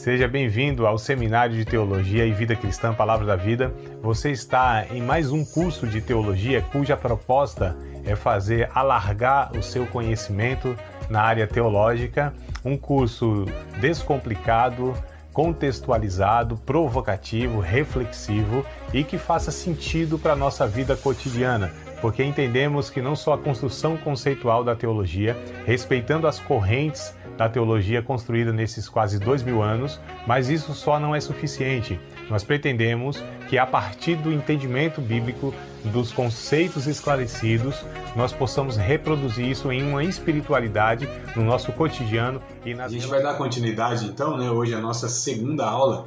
Seja bem-vindo ao Seminário de Teologia e Vida Cristã Palavra da Vida. Você está em mais um curso de teologia cuja proposta é fazer alargar o seu conhecimento na área teológica, um curso descomplicado, contextualizado, provocativo, reflexivo e que faça sentido para a nossa vida cotidiana, porque entendemos que não só a construção conceitual da teologia, respeitando as correntes da teologia construída nesses quase 2000 anos, mas isso só não é suficiente. Nós pretendemos que a partir do entendimento bíblico, dos conceitos esclarecidos, nós possamos reproduzir isso em uma espiritualidade no nosso cotidiano e nas... A gente vai dar continuidade então, hoje a nossa segunda aula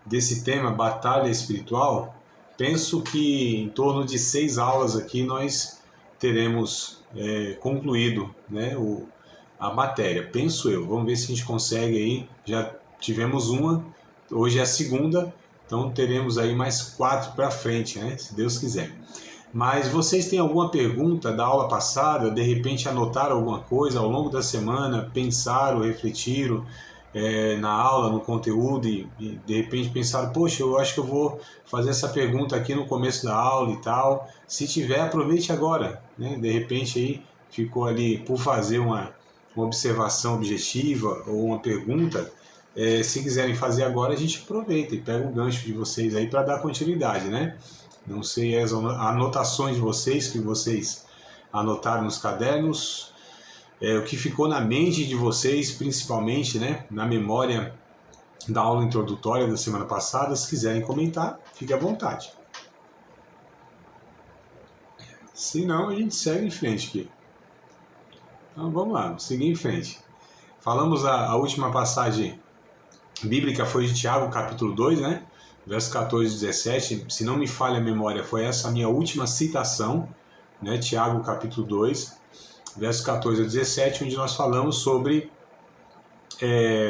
desse tema, Batalha Espiritual. Penso que em torno de 6 aulas aqui nós teremos concluído a matéria, penso eu. Vamos ver se a gente consegue aí. Já tivemos uma, hoje é a segunda, então teremos aí mais 4 para frente, se Deus quiser. Mas vocês têm alguma pergunta da aula passada? De repente anotaram alguma coisa ao longo da semana, pensaram, refletiram na aula, no conteúdo e de repente pensaram, poxa, eu acho que eu vou fazer essa pergunta aqui no começo da aula e tal. Se tiver, aproveite agora, De repente aí ficou ali por fazer uma observação objetiva ou uma pergunta. Se quiserem fazer agora, a gente aproveita e pega o gancho de vocês aí para dar continuidade, Não sei as anotações de vocês, que vocês anotaram nos cadernos, o que ficou na mente de vocês, principalmente, na memória da aula introdutória da semana passada. Se quiserem comentar, fique à vontade. Se não, a gente segue em frente aqui. Então vamos lá, vamos seguir em frente. Falamos a última passagem bíblica foi de Tiago, capítulo 2, verso 14 e 17, se não me falha a memória, foi essa a minha última citação, Tiago, capítulo 2, verso 14 a 17, onde nós falamos sobre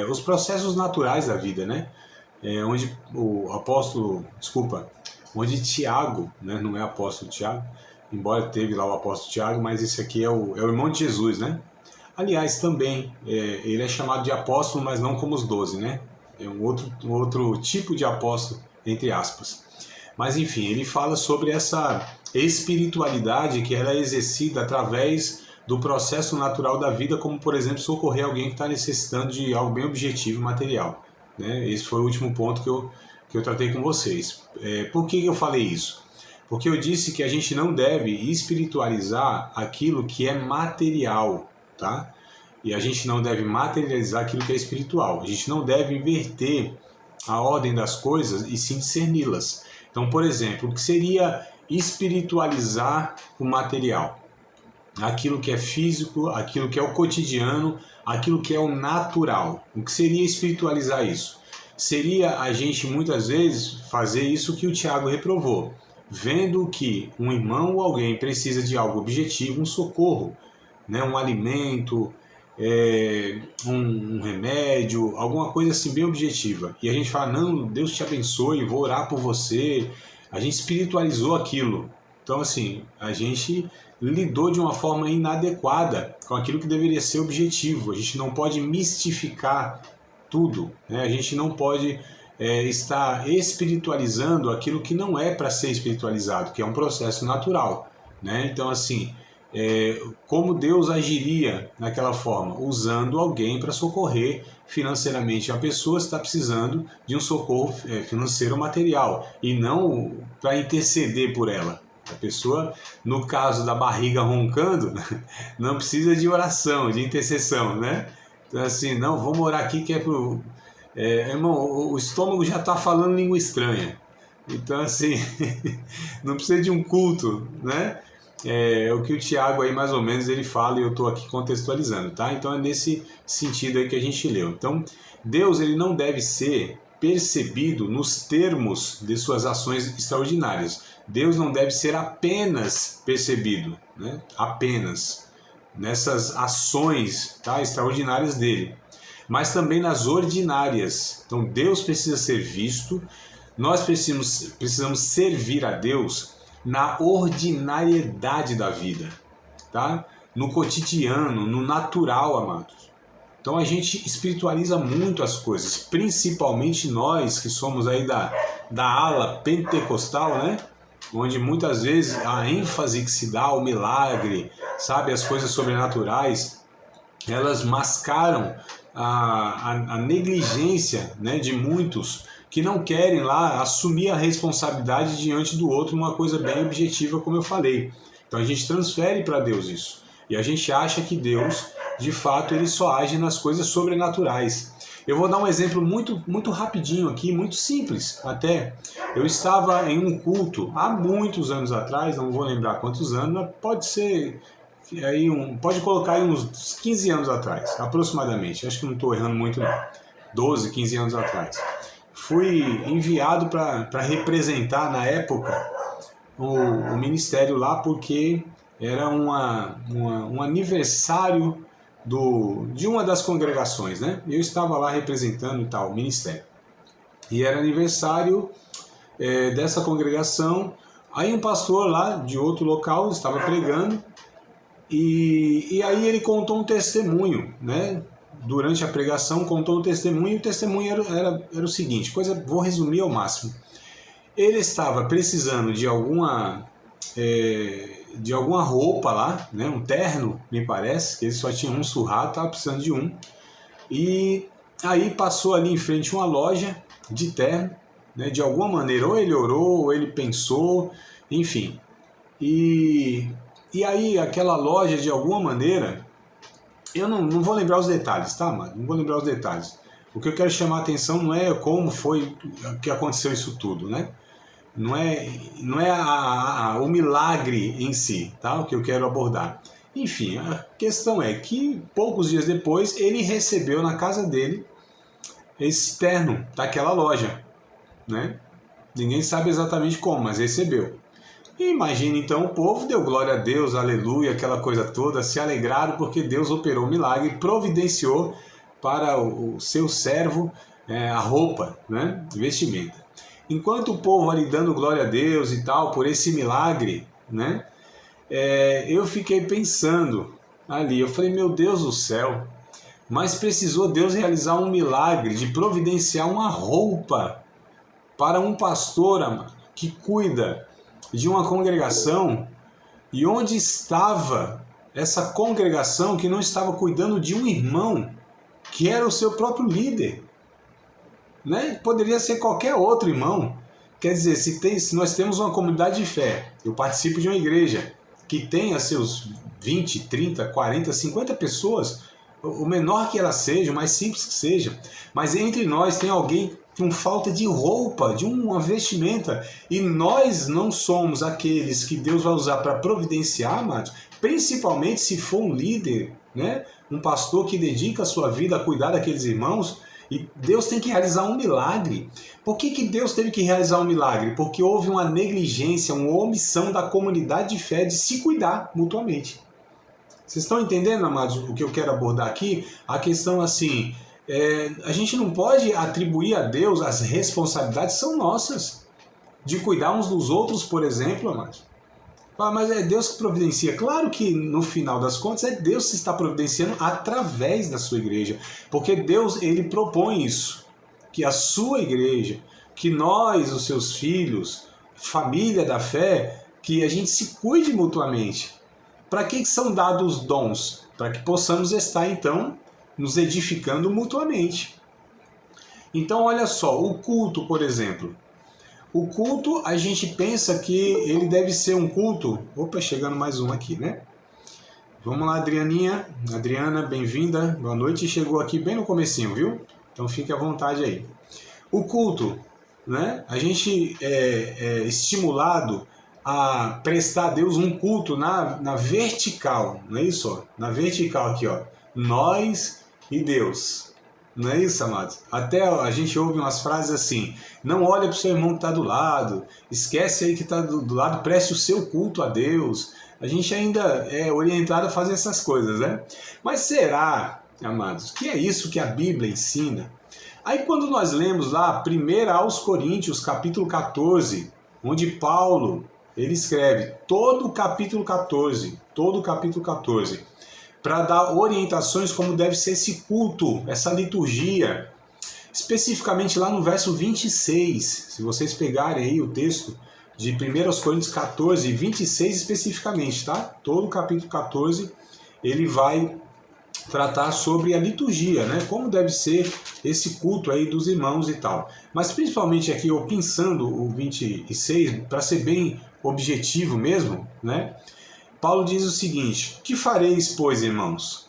os processos naturais da vida, onde o apóstolo, onde Tiago, não é apóstolo Tiago, embora teve lá o apóstolo Tiago, mas esse aqui é o irmão de Jesus, Aliás, também, ele é chamado de apóstolo, mas não como os 12, É um outro tipo de apóstolo, entre aspas. Mas, enfim, ele fala sobre essa espiritualidade que ela é exercida através do processo natural da vida, como, por exemplo, socorrer alguém que está necessitando de algo bem objetivo e material. Esse foi o último ponto que eu tratei com vocês. Por que eu falei isso? Porque eu disse que a gente não deve espiritualizar aquilo que é material, E a gente não deve materializar aquilo que é espiritual. A gente não deve inverter a ordem das coisas e sim discerni-las. Então, por exemplo, o que seria espiritualizar o material? Aquilo que é físico, aquilo que é o cotidiano, aquilo que é o natural. O que seria espiritualizar isso? Seria a gente muitas vezes fazer isso que o Tiago reprovou, vendo que um irmão ou alguém precisa de algo objetivo, um socorro, um alimento, um remédio, alguma coisa assim bem objetiva. E a gente fala, não, Deus te abençoe, vou orar por você. A gente espiritualizou aquilo. Então, assim, a gente lidou de uma forma inadequada com aquilo que deveria ser objetivo. A gente não pode mistificar tudo, A gente não pode estar espiritualizando aquilo que não é para ser espiritualizado, que é um processo natural, Então, assim, como Deus agiria naquela forma? Usando alguém para socorrer financeiramente a pessoa que está precisando de um socorro financeiro material, e não para interceder por ela. A pessoa, no caso da barriga roncando, não precisa de oração, de intercessão, Então, assim, não, vamos orar aqui que é pro... irmão, o estômago já está falando língua estranha. Então, assim, não precisa de um culto, o que o Tiago aí mais ou menos ele fala, e eu estou aqui contextualizando, Então é nesse sentido aí que a gente leu. Então, Deus ele não deve ser percebido nos termos de suas ações extraordinárias. Deus não deve ser apenas percebido, apenas nessas ações extraordinárias dele, mas também nas ordinárias. Então Deus precisa ser visto, nós precisamos servir a Deus na ordinariedade da vida, no cotidiano, no natural, amados. Então a gente espiritualiza muito as coisas, principalmente nós que somos aí da ala pentecostal, né? Onde muitas vezes a ênfase que se dá ao milagre, sabe, as coisas sobrenaturais, elas mascaram a negligência, né, de muitos que não querem lá assumir a responsabilidade diante do outro, uma coisa bem objetiva, como eu falei. Então a gente transfere para Deus isso. E a gente acha que Deus, de fato, ele só age nas coisas sobrenaturais. Eu vou dar um exemplo muito rapidinho aqui, muito simples até. Eu estava em um culto há muitos anos atrás, não vou lembrar quantos anos, mas pode ser aí pode colocar aí uns 15 anos atrás, aproximadamente. Acho que não estou errando muito não. 12, 15 anos atrás. Fui enviado para representar na época o ministério lá, porque era um aniversário de uma das congregações, né? Eu estava lá representando e tal, o ministério. E era aniversário dessa congregação. Aí um pastor lá de outro local estava pregando e aí ele contou um testemunho, né? Durante a pregação contou um testemunho, e o testemunho era o seguinte, vou resumir ao máximo. Ele estava precisando de alguma roupa lá, né? Um terno, me parece, que ele só tinha um surrado, estava precisando de um. E aí passou ali em frente uma loja de terno, né? De alguma maneira, ou ele orou, ou ele pensou, enfim. E aí aquela loja, de alguma maneira, eu não vou lembrar os detalhes, tá, mano? Não vou lembrar os detalhes. O que eu quero chamar a atenção não é como foi que aconteceu isso tudo, né? Não é o milagre em si, tá? O que eu quero abordar. Enfim, a questão é que poucos dias depois ele recebeu na casa dele esse terno daquela loja, né? Ninguém sabe exatamente como, mas recebeu. E imagina então, o povo deu glória a Deus, aleluia, aquela coisa toda, se alegraram porque Deus operou o milagre, providenciou para o seu servo a roupa, né? Vestimenta. Enquanto o povo ali dando glória a Deus e tal, por esse milagre, né? Eu fiquei pensando ali, eu falei, meu Deus do céu, mas precisou Deus realizar um milagre de providenciar uma roupa para um pastor, amado, que cuida de uma congregação, e onde estava essa congregação que não estava cuidando de um irmão, que era o seu próprio líder, né? Poderia ser qualquer outro irmão. Quer dizer, se nós temos uma comunidade de fé, eu participo de uma igreja que tenha seus 20, 30, 40, 50 pessoas, o menor que ela seja, o mais simples que seja, mas entre nós tem alguém com falta de roupa, de uma vestimenta, e nós não somos aqueles que Deus vai usar para providenciar, amados, principalmente se for um líder, né? Um pastor que dedica a sua vida a cuidar daqueles irmãos, e Deus tem que realizar um milagre. Por que Deus teve que realizar um milagre? Porque houve uma negligência, uma omissão da comunidade de fé de se cuidar mutuamente. Vocês estão entendendo, amados, o que eu quero abordar aqui? A questão assim, a gente não pode atribuir a Deus as responsabilidades, são nossas. De cuidar uns dos outros, por exemplo, amados. Mas é Deus que providencia. Claro que no final das contas é Deus que está providenciando através da sua igreja. Porque Deus, ele propõe isso. Que a sua igreja, que nós, os seus filhos, família da fé, que a gente se cuide mutuamente. Para que são dados os dons? Para que possamos estar, então, nos edificando mutuamente. Então, olha só, o culto, por exemplo. O culto, a gente pensa que ele deve ser um culto... Opa, chegando mais um aqui, né? Vamos lá, Adrianinha. Adriana, bem-vinda. Boa noite. Chegou aqui bem no comecinho, viu? Então fique à vontade aí. O culto, né? A gente é estimulado a prestar a Deus um culto na vertical, não é isso? Na vertical aqui, ó. Nós e Deus. Não é isso, amados? Até a gente ouve umas frases assim, não olha para o seu irmão que está do lado, esquece aí que está do lado, preste o seu culto a Deus. A gente ainda é orientado a fazer essas coisas, né? Mas será, amados, que é isso que a Bíblia ensina? Aí quando nós lemos lá 1 aos Coríntios, capítulo 14, onde Paulo, ele escreve todo o capítulo 14, para dar orientações como deve ser esse culto, essa liturgia. Especificamente lá no verso 26, se vocês pegarem aí o texto de 1 Coríntios 14, 26 especificamente, tá? Todo o capítulo 14, ele vai tratar sobre a liturgia, né? Como deve ser esse culto aí dos irmãos e tal. Mas principalmente aqui, eu pensando o 26, para ser bem objetivo mesmo, né? Paulo diz o seguinte: que fareis, pois, irmãos,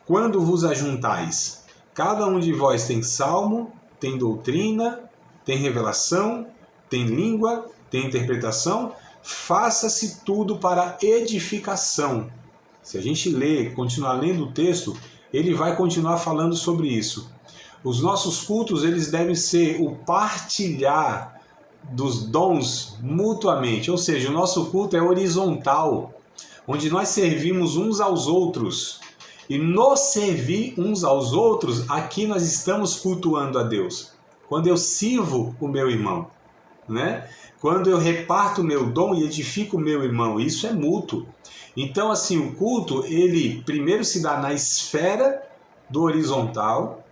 quando vos ajuntais? Cada um de vós tem salmo, tem doutrina, tem revelação, tem língua, tem interpretação, faça-se tudo para edificação. Se a gente ler, continuar lendo o texto, ele vai continuar falando sobre isso. Os nossos cultos, eles devem ser o partilhar dos dons mutuamente, ou seja, o nosso culto é horizontal, onde nós servimos uns aos outros. E no servir uns aos outros, aqui nós estamos cultuando a Deus. Quando eu sirvo o meu irmão, né? Quando eu reparto o meu dom e edifico o meu irmão, isso é mútuo. Então, assim, o culto, ele primeiro se dá na esfera do horizontal,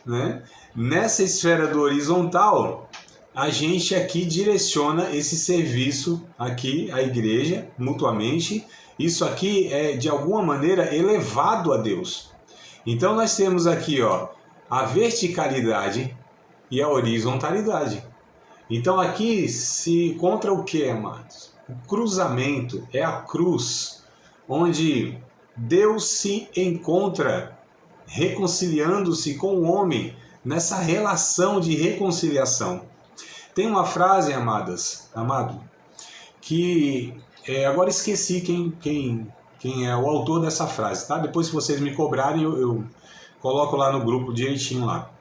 né? Nessa esfera do horizontal, a gente aqui direciona esse serviço aqui, à igreja, mutuamente. Isso aqui é, de alguma maneira, elevado a Deus. Então, nós temos aqui, ó, a verticalidade e a horizontalidade. Então, aqui se encontra o que, amados? O cruzamento, é a cruz, onde Deus se encontra reconciliando-se com o homem nessa relação de reconciliação. Tem uma frase, amado, que agora esqueci quem é o autor dessa frase, tá? Depois, se vocês me cobrarem, eu coloco lá no grupo direitinho lá.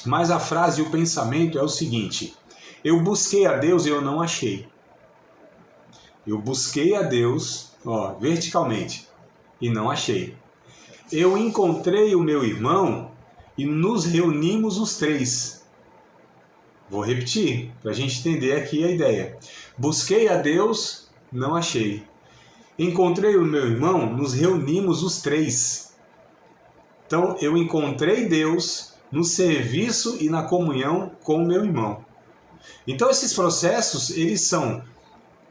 Mas a frase e o pensamento é o seguinte: eu busquei a Deus e eu não achei. Eu busquei a Deus, ó, verticalmente, e não achei. Eu encontrei o meu irmão e nos reunimos os três. Vou repetir, para a gente entender aqui a ideia. Busquei a Deus, não achei. Encontrei o meu irmão, nos reunimos os três. Então, eu encontrei Deus no serviço e na comunhão com o meu irmão. Então, esses processos, eles são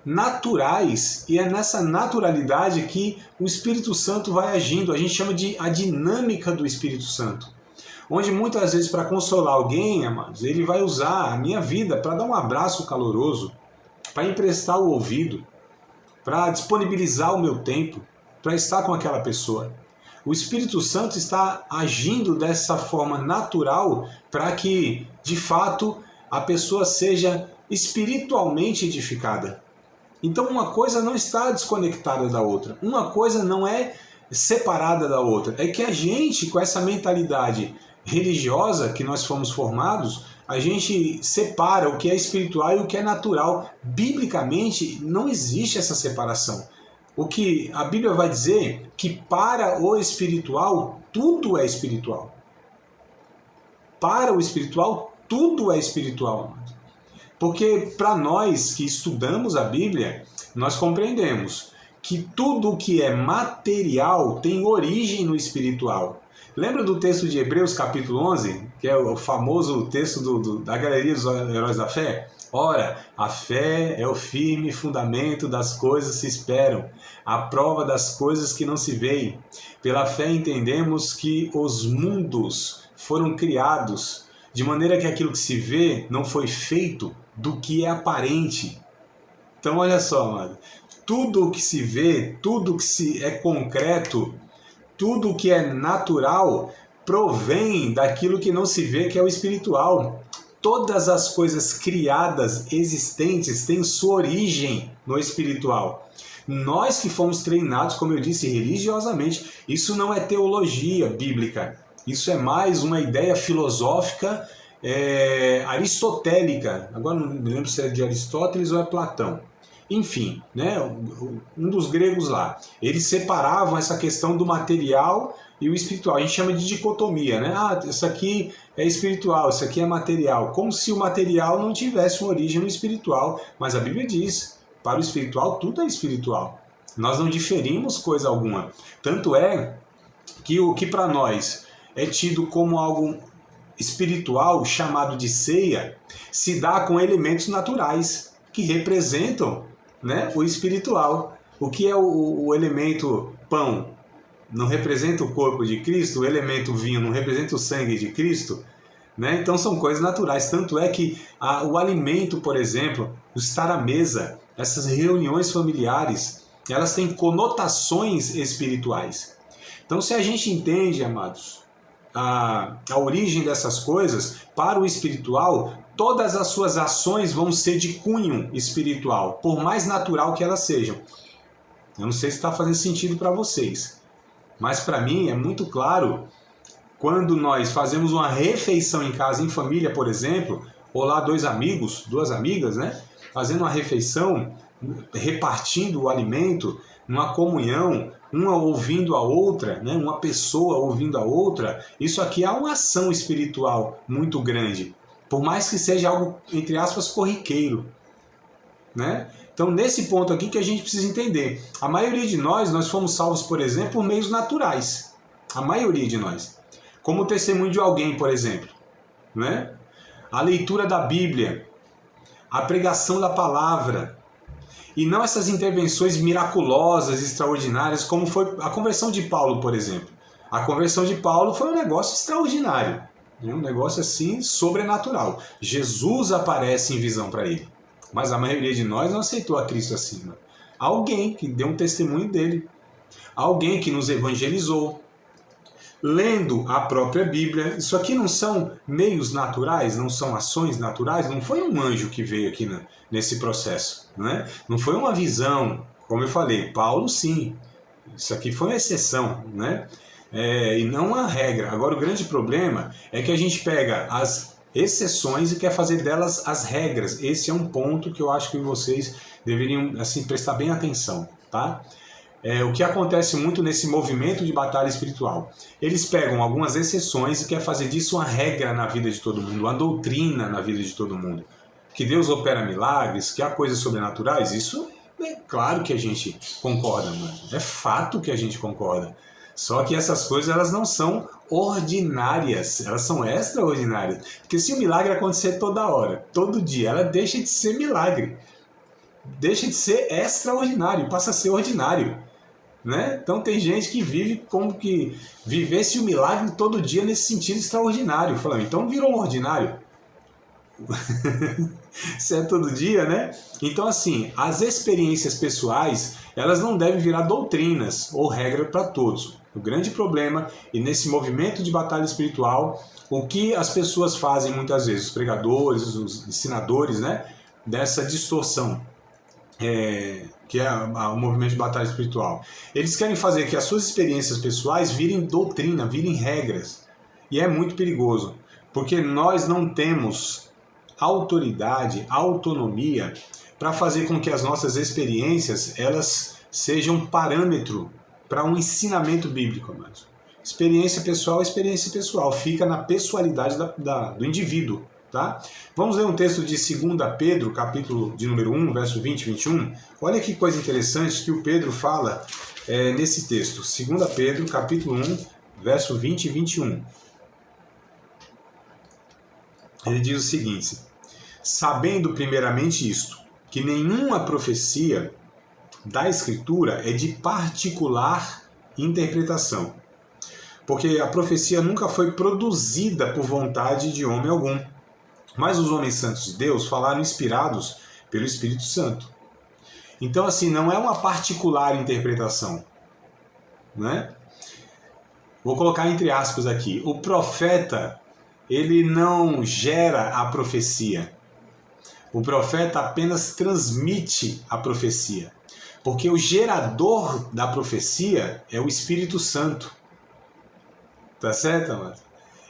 naturais, e é nessa naturalidade que o Espírito Santo vai agindo. A gente chama de a dinâmica do Espírito Santo, onde muitas vezes, para consolar alguém, amados, ele vai usar a minha vida para dar um abraço caloroso, para emprestar o ouvido, para disponibilizar o meu tempo, para estar com aquela pessoa. O Espírito Santo está agindo dessa forma natural para que, de fato, a pessoa seja espiritualmente edificada. Então, uma coisa não está desconectada da outra. Uma coisa não é separada da outra. É que a gente, com essa mentalidade religiosa que nós fomos formados, a gente separa o que é espiritual e o que é natural. Biblicamente, não existe essa separação. O que a Bíblia vai dizer que para o espiritual, tudo é espiritual. Para o espiritual, tudo é espiritual. Porque para nós que estudamos a Bíblia, nós compreendemos que tudo o que é material tem origem no espiritual. Lembra do texto de Hebreus capítulo 11, que é o famoso texto da Galeria dos Heróis da Fé? Ora, a fé é o firme fundamento das coisas que se esperam, a prova das coisas que não se veem. Pela fé entendemos que os mundos foram criados, de maneira que aquilo que se vê não foi feito do que é aparente. Então olha só, amado, tudo o que se vê, tudo que é concreto, tudo o que é natural provém daquilo que não se vê, que é o espiritual. Todas as coisas criadas, existentes, têm sua origem no espiritual. Nós que fomos treinados, como eu disse, religiosamente, isso não é teologia bíblica, isso é mais uma ideia filosófica aristotélica. Agora não me lembro se é de Aristóteles ou é Platão. Enfim, né, um dos gregos lá. Eles separavam essa questão do material e o espiritual. A gente chama de dicotomia, né? Ah, isso aqui é espiritual, isso aqui é material. Como se o material não tivesse uma origem no espiritual. Mas a Bíblia diz, para o espiritual tudo é espiritual. Nós não diferimos coisa alguma. Tanto é que o que para nós é tido como algo espiritual, chamado de ceia, se dá com elementos naturais, que representam, né, o espiritual. O que é o elemento pão? Não representa o corpo de Cristo? O elemento vinho não representa o sangue de Cristo? Né? Então são coisas naturais. Tanto é que o alimento, por exemplo, o estar à mesa, essas reuniões familiares, elas têm conotações espirituais. Então, se a gente entende, amados, a origem dessas coisas, para o espiritual, todas as suas ações vão ser de cunho espiritual, por mais natural que elas sejam. Eu não sei se está fazendo sentido para vocês, mas para mim é muito claro quando nós fazemos uma refeição em casa, em família, por exemplo, ou lá dois amigos, duas amigas, né, fazendo uma refeição, repartindo o alimento, numa comunhão, uma ouvindo a outra, né? Uma pessoa ouvindo a outra, isso aqui é uma ação espiritual muito grande, por mais que seja algo, entre aspas, corriqueiro, né? Então, nesse ponto aqui que a gente precisa entender, a maioria de nós fomos salvos, por exemplo, por meios naturais, a maioria de nós, como o testemunho de alguém, por exemplo, né? A leitura da Bíblia, a pregação da palavra, e não essas intervenções miraculosas, extraordinárias, como foi a conversão de Paulo, por exemplo. A conversão de Paulo foi um negócio extraordinário, um negócio assim sobrenatural. Jesus aparece em visão para ele, mas a maioria de nós não aceitou a Cristo assim. Alguém que deu um testemunho dele, alguém que nos evangelizou, lendo a própria Bíblia. Isso aqui não são meios naturais, não são ações naturais, não foi um anjo que veio aqui nesse processo, né? Não foi uma visão, como eu falei, Paulo sim, isso aqui foi uma exceção, né? E não uma regra. Agora o grande problema é que a gente pega as exceções e quer fazer delas as regras. Esse é um ponto que eu acho que vocês deveriam assim, prestar bem atenção, tá? O que acontece muito nesse movimento de batalha espiritual. Eles pegam algumas exceções e querem fazer disso uma regra na vida de todo mundo, uma doutrina na vida de todo mundo. Que Deus opera milagres, que há coisas sobrenaturais, isso é claro que a gente concorda, mano. É fato que a gente concorda. Só que essas coisas elas não são ordinárias, elas são extraordinárias. Porque se o milagre acontecer toda hora, todo dia, ela deixa de ser milagre. Deixa de ser extraordinário, passa a ser ordinário. Né? Então tem gente que vive como que vivesse o milagre todo dia nesse sentido extraordinário. Falando, então virou um ordinário. Se é todo dia, né? Então assim, as experiências pessoais, elas não devem virar doutrinas ou regra para todos. O grande problema, e nesse movimento de batalha espiritual, o que as pessoas fazem muitas vezes, os pregadores, os ensinadores, né? Dessa distorção. Que é o movimento de batalha espiritual. Eles querem fazer que as suas experiências pessoais virem doutrina, virem regras. E é muito perigoso, porque nós não temos autoridade, autonomia para fazer com que as nossas experiências elas sejam parâmetro para um ensinamento bíblico. Mas experiência pessoal, fica na pessoalidade do indivíduo. Tá? Vamos ler um texto de 2 Pedro, capítulo de número 1, verso 20 e 21. Olha que coisa interessante que o Pedro fala nesse texto. 2 Pedro, capítulo 1, verso 20 e 21. Ele diz o seguinte: sabendo primeiramente isto, que nenhuma profecia da Escritura é de particular interpretação, porque a profecia nunca foi produzida por vontade de homem algum, mas os homens santos de Deus falaram inspirados pelo Espírito Santo. Então, assim, não é uma particular interpretação, né? Vou colocar entre aspas aqui. O profeta, ele não gera a profecia. O profeta apenas transmite a profecia. Porque o gerador da profecia é o Espírito Santo. Tá certo, amado?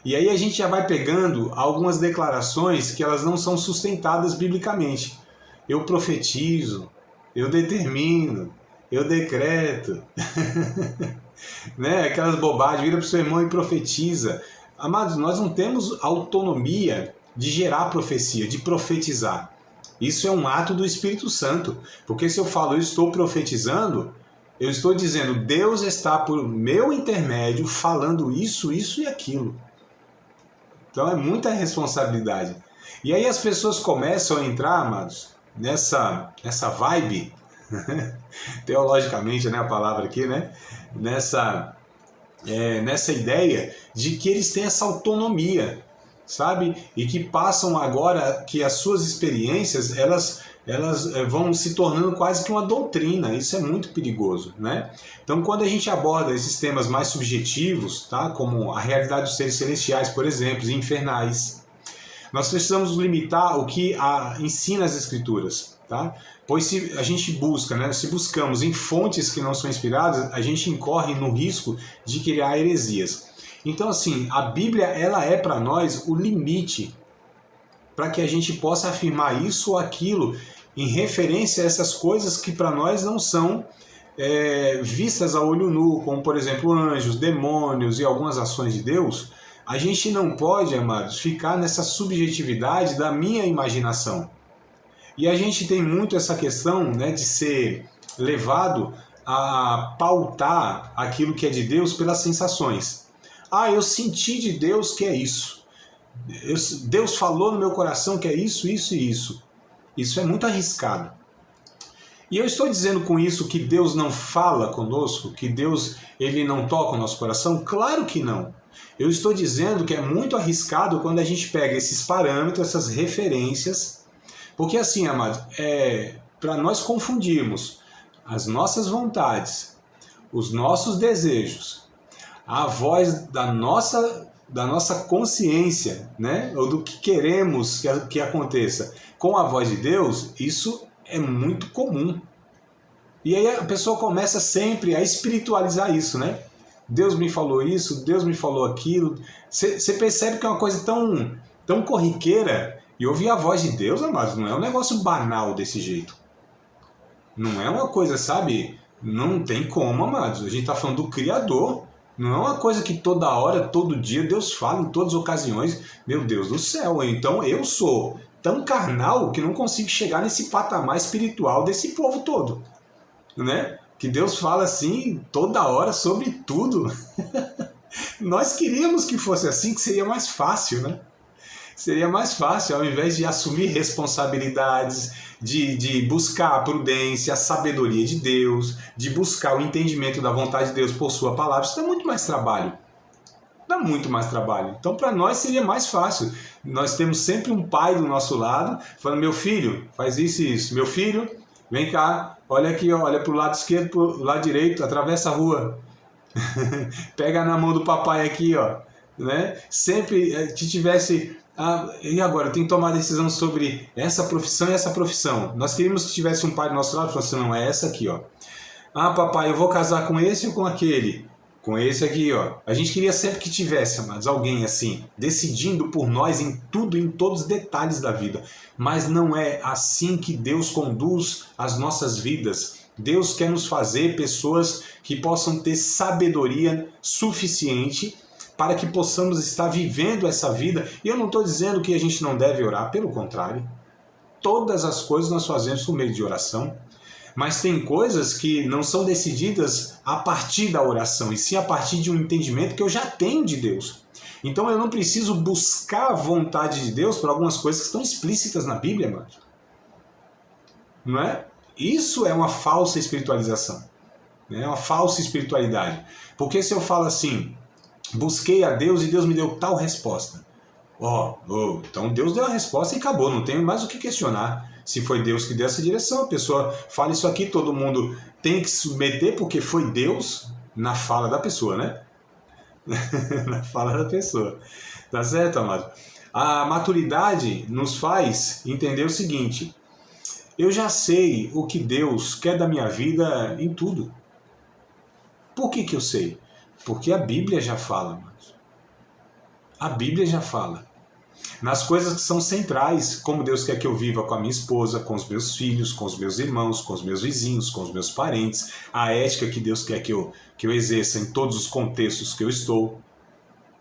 E aí a gente já vai pegando algumas declarações que elas não são sustentadas biblicamente. Eu profetizo, eu determino, eu decreto. Né? Aquelas bobagens, vira para o seu irmão e profetiza. Amados, nós não temos autonomia de gerar profecia, de profetizar. Isso é um ato do Espírito Santo. Porque se eu falo, eu estou profetizando, Eu estou dizendo, Deus está por meu intermédio falando isso, isso e aquilo. Então é muita responsabilidade. E aí as pessoas começam a entrar, amados, nessa vibe, teologicamente, né, a palavra aqui, né? Nessa ideia de que eles têm essa autonomia, sabe? E que passam agora que as suas experiências, elas vão se tornando quase que uma doutrina. Isso é muito perigoso, né? Então, quando a gente aborda esses temas mais subjetivos, tá? Como a realidade dos seres celestiais, por exemplo, e infernais, nós precisamos limitar o que ensina as Escrituras, tá? Pois se a gente busca, né? Se buscamos em fontes que não são inspiradas, a gente incorre no risco de criar heresias. Então, assim, a Bíblia, ela é para nós o limite para que a gente possa afirmar isso ou aquilo em referência a essas coisas que para nós não são vistas a olho nu, como, por exemplo, anjos, demônios e algumas ações de Deus. A gente não pode, amados, ficar nessa subjetividade da minha imaginação. E a gente tem muito essa questão, né, de ser levado a pautar aquilo que é de Deus pelas sensações. Eu senti de Deus que é isso. Deus falou no meu coração que é isso, isso e isso. Isso é muito arriscado. E eu estou dizendo com isso que Deus não fala conosco, que Deus ele não toca o nosso coração? Claro que não. Eu estou dizendo que é muito arriscado quando a gente pega esses parâmetros, essas referências, porque assim, amados, para nós confundirmos as nossas vontades, os nossos desejos, a voz da nossa consciência, né? Ou do que queremos que aconteça com a voz de Deus, isso é muito comum. E aí a pessoa começa sempre a espiritualizar isso, né? Deus me falou isso, Deus me falou aquilo. Você percebe que é uma coisa tão corriqueira. E ouvir a voz de Deus, amados, não é um negócio banal desse jeito. Não é uma coisa, sabe? Não tem como, amados. A gente está falando do Criador. Não é uma coisa que toda hora, todo dia, Deus fala em todas as ocasiões. Meu Deus do céu, então eu sou tão carnal que não consigo chegar nesse patamar espiritual desse povo todo, né? Que Deus fala assim toda hora sobre tudo. Nós queríamos que fosse assim, que seria mais fácil, né? Seria mais fácil, ao invés de assumir responsabilidades, de buscar a prudência, a sabedoria de Deus, de buscar o entendimento da vontade de Deus por sua palavra. Isso dá muito mais trabalho. Dá muito mais trabalho. Então, para nós seria mais fácil. Nós temos sempre um pai do nosso lado, falando, meu filho, faz isso e isso. Meu filho, vem cá, olha aqui, olha para o lado esquerdo, para o lado direito, atravessa a rua. Pega na mão do papai aqui, ó. Né? Sempre que tivesse... e agora, eu tenho que tomar decisão sobre essa profissão e essa profissão. Nós queríamos que tivesse um pai do nosso lado e falasse, não, é essa aqui, ó. Papai, eu vou casar com esse ou com aquele? Com esse aqui, ó. A gente queria sempre que tivesse, amados, alguém assim, decidindo por nós em tudo, em todos os detalhes da vida. Mas não é assim que Deus conduz as nossas vidas. Deus quer nos fazer pessoas que possam ter sabedoria suficiente para que possamos estar vivendo essa vida. E eu não estou dizendo que a gente não deve orar, pelo contrário. Todas as coisas nós fazemos por meio de oração. Mas tem coisas que não são decididas a partir da oração, e sim a partir de um entendimento que eu já tenho de Deus. Então eu não preciso buscar a vontade de Deus por algumas coisas que estão explícitas na Bíblia, mano. Não é? Isso é uma falsa espiritualização. É uma falsa espiritualidade. Porque se eu falo assim, busquei a Deus e Deus me deu tal resposta. Então Deus deu a resposta e acabou, não tem mais o que questionar. Se foi Deus que deu essa direção, a pessoa fala isso aqui, todo mundo tem que se submeter porque foi Deus na fala da pessoa, né? Na fala da pessoa. Tá certo, amado? A maturidade nos faz entender o seguinte: eu já sei o que Deus quer da minha vida em tudo. Por que eu sei? Porque a Bíblia já fala, amados. A Bíblia já fala. Nas coisas que são centrais, como Deus quer que eu viva com a minha esposa, com os meus filhos, com os meus irmãos, com os meus vizinhos, com os meus parentes, a ética que Deus quer que eu exerça em todos os contextos que eu estou.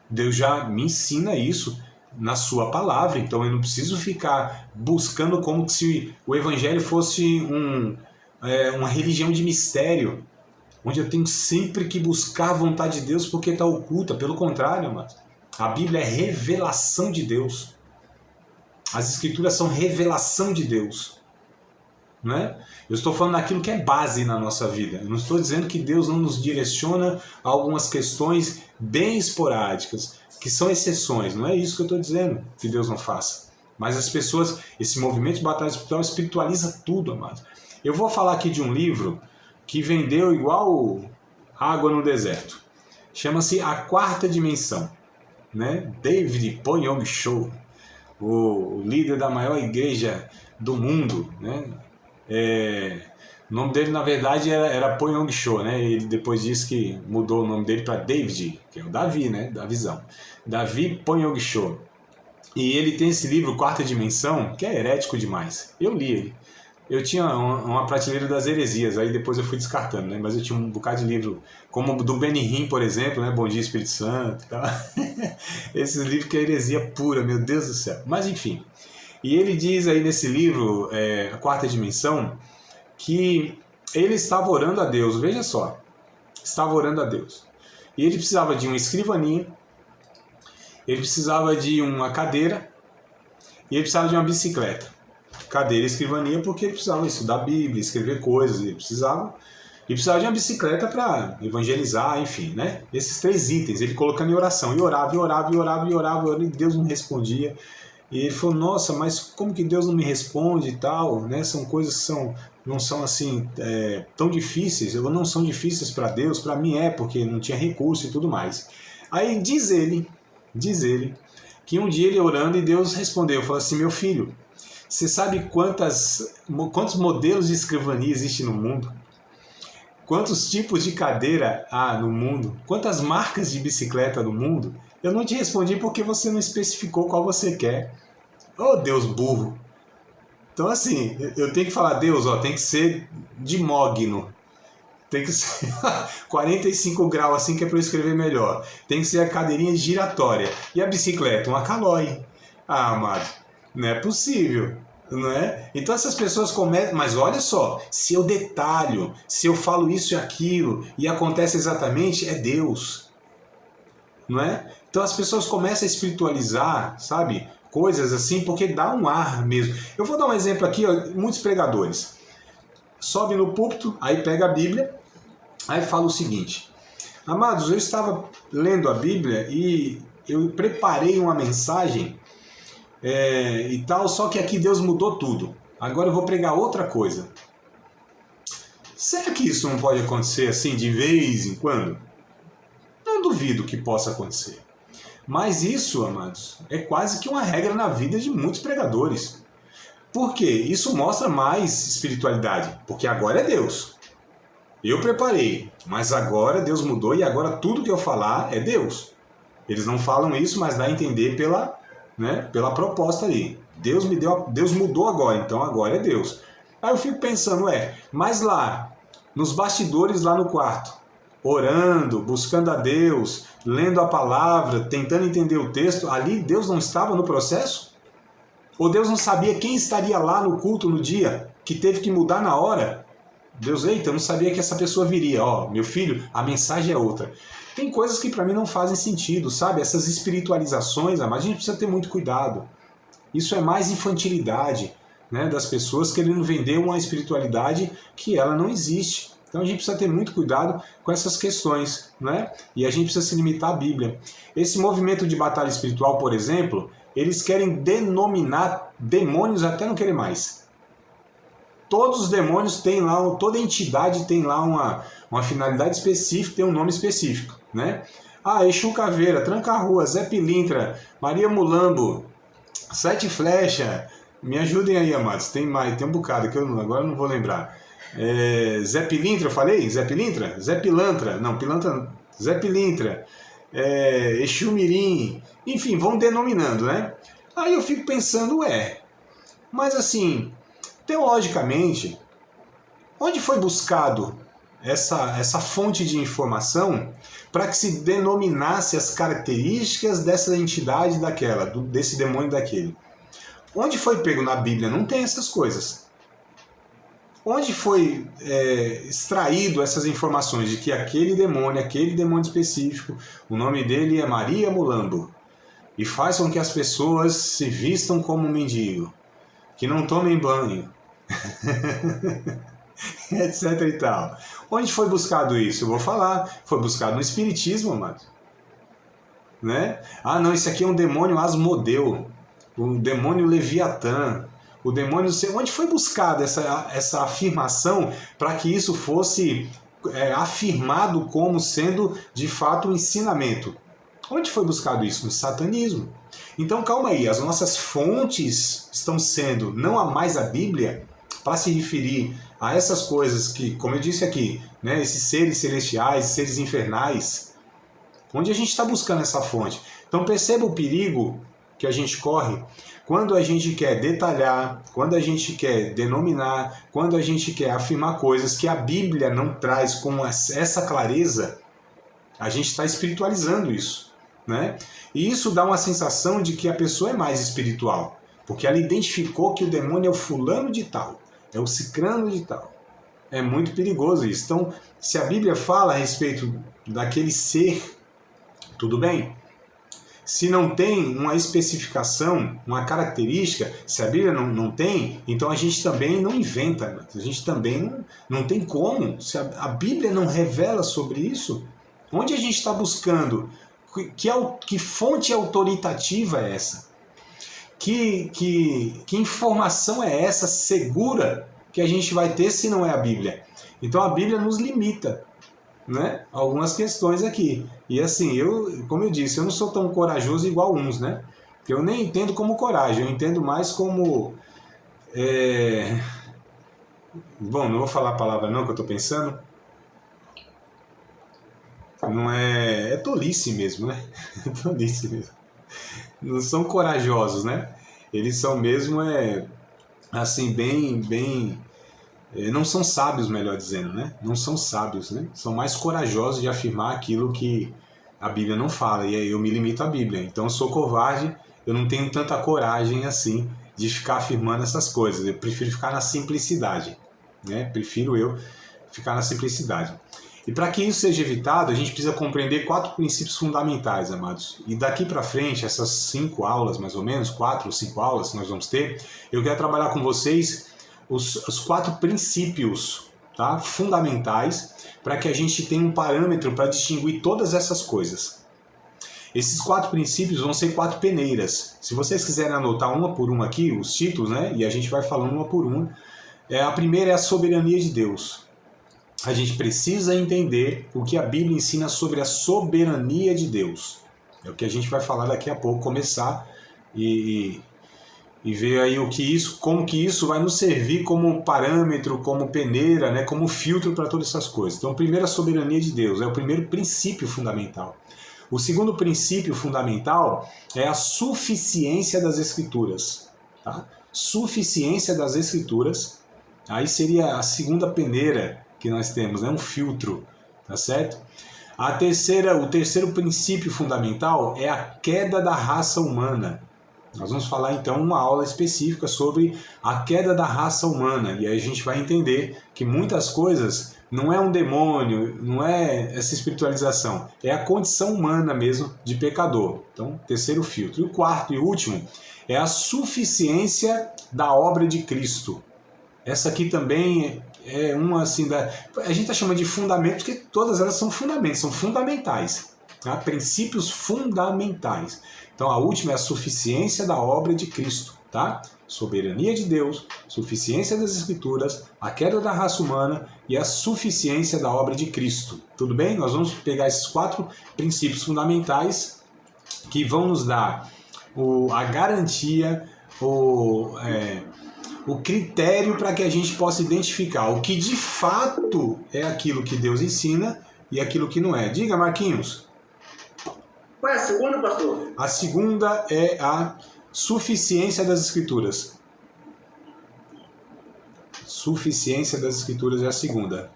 Deus já me ensina isso na sua palavra, então eu não preciso ficar buscando como se o evangelho fosse uma religião de mistério, onde eu tenho sempre que buscar a vontade de Deus porque está oculta. Pelo contrário, amados, a Bíblia é revelação de Deus. As Escrituras são revelação de Deus. Não é? Eu estou falando daquilo que é base na nossa vida. Eu não estou dizendo que Deus não nos direciona a algumas questões bem esporádicas, que são exceções. Não é isso que eu estou dizendo que Deus não faça. Mas as pessoas, esse movimento de batalha espiritual espiritualiza tudo, amados. Eu vou falar aqui de um livro que vendeu igual água no deserto. Chama-se A Quarta Dimensão. Né? David Poyong Cho, o líder da maior igreja do mundo, né? O nome dele, na verdade, era Poyong Cho, né? Ele depois disse que mudou o nome dele para David, que é o Davi, né? Da visão. Davi Poyong Cho. E ele tem esse livro, Quarta Dimensão, que é herético demais. Eu li ele. Eu tinha uma prateleira das heresias, aí depois eu fui descartando, né? Mas eu tinha um bocado de livro, como o do Benihim, por exemplo, né? Bom Dia Espírito Santo e tal. Esses livros que é heresia pura, meu Deus do céu. Mas enfim. E ele diz aí nesse livro, A Quarta Dimensão, que ele estava orando a Deus, veja só. Estava orando a Deus. E ele precisava de uma escrivaninha, ele precisava de uma cadeira e ele precisava de uma bicicleta. Cadeira e escrivaninha porque ele precisava estudar a Bíblia, escrever coisas, ele precisava de uma bicicleta para evangelizar, enfim, né? Esses 3 itens, ele colocando em oração, e orava, e Deus não respondia. E ele falou, nossa, mas como que Deus não me responde e tal, né? São coisas que não são assim tão difíceis, ou não são difíceis para Deus, para mim porque não tinha recurso e tudo mais. Aí diz ele que um dia ele orando e Deus respondeu, falou assim, meu filho, você sabe quantos modelos de escrivania existem no mundo? Quantos tipos de cadeira há no mundo? Quantas marcas de bicicleta no mundo? Eu não te respondi porque você não especificou qual você quer. Oh, Deus burro! Então assim, eu tenho que falar, Deus, tem que ser de mogno. Tem que ser 45 graus assim que é para eu escrever melhor. Tem que ser a cadeirinha giratória. E a bicicleta? Uma Caloi. Ah, amado, não é possível. Não é? Então essas pessoas começam, mas olha só, se eu detalho, se eu falo isso e aquilo e acontece exatamente, é Deus, não é? Então as pessoas começam a espiritualizar, sabe, coisas assim, porque dá um ar mesmo. Eu vou dar um exemplo aqui, muitos pregadores sobe no púlpito, aí pega a Bíblia, aí fala o seguinte, amados, eu estava lendo a Bíblia e eu preparei uma mensagem e tal, só que aqui Deus mudou tudo. Agora eu vou pregar outra coisa. Será que isso não pode acontecer assim de vez em quando? Não duvido que possa acontecer. Mas isso, amados, é quase que uma regra na vida de muitos pregadores. Por quê? Isso mostra mais espiritualidade, porque agora é Deus. Eu preparei, mas agora Deus mudou e agora tudo que eu falar é Deus. Eles não falam isso, mas dá a entender pela proposta ali. Deus mudou agora, então agora é Deus. Aí eu fico pensando, mas lá, nos bastidores lá no quarto, orando, buscando a Deus, lendo a palavra, tentando entender o texto, ali Deus não estava no processo? Ou Deus não sabia quem estaria lá no culto no dia, que teve que mudar na hora? Deus, eita, eu não sabia que essa pessoa viria. Meu filho, a mensagem é outra. Tem coisas que para mim não fazem sentido, sabe? Essas espiritualizações, mas a gente precisa ter muito cuidado. Isso é mais infantilidade, né, das pessoas querendo vender uma espiritualidade que ela não existe. Então a gente precisa ter muito cuidado com essas questões, né? E a gente precisa se limitar à Bíblia. Esse movimento de batalha espiritual, por exemplo, eles querem denominar demônios até não querer mais. Todos os demônios têm lá, toda entidade tem lá uma finalidade específica, tem um nome específico, né? Exu Caveira, Tranca-Rua, Zé Pilintra, Maria Mulambo, Sete Flecha, me ajudem aí, amados, tem um bocado que agora eu não vou lembrar. Zé Pilintra, eu falei? Zé Pilintra? Zé Pilantra, não, Pilantra, Zé Pilintra, Exu Mirim, enfim, vão denominando, né? Aí eu fico pensando, mas assim, teologicamente, onde foi buscado essa fonte de informação para que se denominasse as características dessa entidade desse demônio daquele? Onde foi pego na Bíblia? Não tem essas coisas. Onde foi extraído essas informações de que aquele demônio específico, o nome dele é Maria Mulambo, e faz com que as pessoas se vistam como um mendigo, que não tomem banho, etc e tal. Onde foi buscado isso? Eu vou falar. Foi buscado no Espiritismo, amado. Né? Ah, não, esse aqui é um demônio Asmodeu, um demônio Leviatã, o demônio... Onde foi buscada essa afirmação para que isso fosse afirmado como sendo, de fato, um ensinamento? Onde foi buscado isso? No satanismo. Então, calma aí, as nossas fontes estão sendo, não a mais a Bíblia, para se referir a essas coisas que, como eu disse aqui, né, esses seres celestiais, seres infernais, onde a gente está buscando essa fonte. Então perceba o perigo que a gente corre quando a gente quer detalhar, quando a gente quer denominar, quando a gente quer afirmar coisas que a Bíblia não traz com essa clareza, a gente está espiritualizando isso, né? E isso dá uma sensação de que a pessoa é mais espiritual, porque ela identificou que o demônio é o fulano de tal, é o cicrano de tal. É muito perigoso isso. Então, se a Bíblia fala a respeito daquele ser, tudo bem. Se não tem uma especificação, uma característica, se a Bíblia não tem, então a gente também não inventa, a gente também não tem como. Se a Bíblia não revela sobre isso, onde a gente está buscando? Que fonte autoritativa é essa? Que informação é essa segura que a gente vai ter se não é a Bíblia? Então a Bíblia nos limita, né? Algumas questões aqui. E assim, como eu disse, eu não sou tão corajoso igual uns, né? Eu nem entendo como coragem, eu entendo mais como... Bom, não vou falar a palavra não que eu estou pensando. Não é tolice mesmo, né? É tolice mesmo. Não são corajosos, né? Eles são mesmo, assim, bem... não são sábios, melhor dizendo, né? Não são sábios, né? São mais corajosos de afirmar aquilo que a Bíblia não fala. E aí eu me limito à Bíblia. Então eu sou covarde, eu não tenho tanta coragem assim de ficar afirmando essas coisas. Eu prefiro ficar na simplicidade, né? Prefiro eu ficar na simplicidade. E para que isso seja evitado, a gente precisa compreender 4 princípios fundamentais, amados. E daqui para frente, essas 5 aulas, mais ou menos, 4 ou 5 aulas que nós vamos ter, eu quero trabalhar com vocês os 4 princípios, tá, fundamentais, para que a gente tenha um parâmetro para distinguir todas essas coisas. Esses 4 princípios vão ser 4 peneiras. Se vocês quiserem anotar uma por uma aqui, os títulos, né, e a gente vai falando uma por uma. A primeira é a soberania de Deus. A gente precisa entender o que a Bíblia ensina sobre a soberania de Deus. É o que a gente vai falar daqui a pouco, começar e ver aí como que isso vai nos servir como parâmetro, como peneira, né, como filtro para todas essas coisas. Então, primeiro, a soberania de Deus, é o primeiro princípio fundamental. O segundo princípio fundamental é a suficiência das Escrituras. Tá? Suficiência das Escrituras, aí seria a segunda peneira que nós temos, né, um filtro, tá certo? O terceiro princípio fundamental é a queda da raça humana. Nós vamos falar então uma aula específica sobre a queda da raça humana, e aí a gente vai entender que muitas coisas não é um demônio, não é essa espiritualização, é a condição humana mesmo de pecador. Então, terceiro filtro. E o quarto e último é a suficiência da obra de Cristo. Essa aqui também é uma assim, a gente está chamando de fundamentos, porque todas elas são fundamentos, são fundamentais, tá? Princípios fundamentais. Então a última é a suficiência da obra de Cristo, tá? Soberania de Deus, suficiência das Escrituras, a queda da raça humana e a suficiência da obra de Cristo. Tudo bem? Nós vamos pegar esses 4 princípios fundamentais que vão nos dar a garantia, o critério para que a gente possa identificar o que de fato é aquilo que Deus ensina e aquilo que não é. Diga, Marquinhos. Qual é a segunda, pastor? A segunda é a suficiência das Escrituras. Suficiência das Escrituras é a segunda.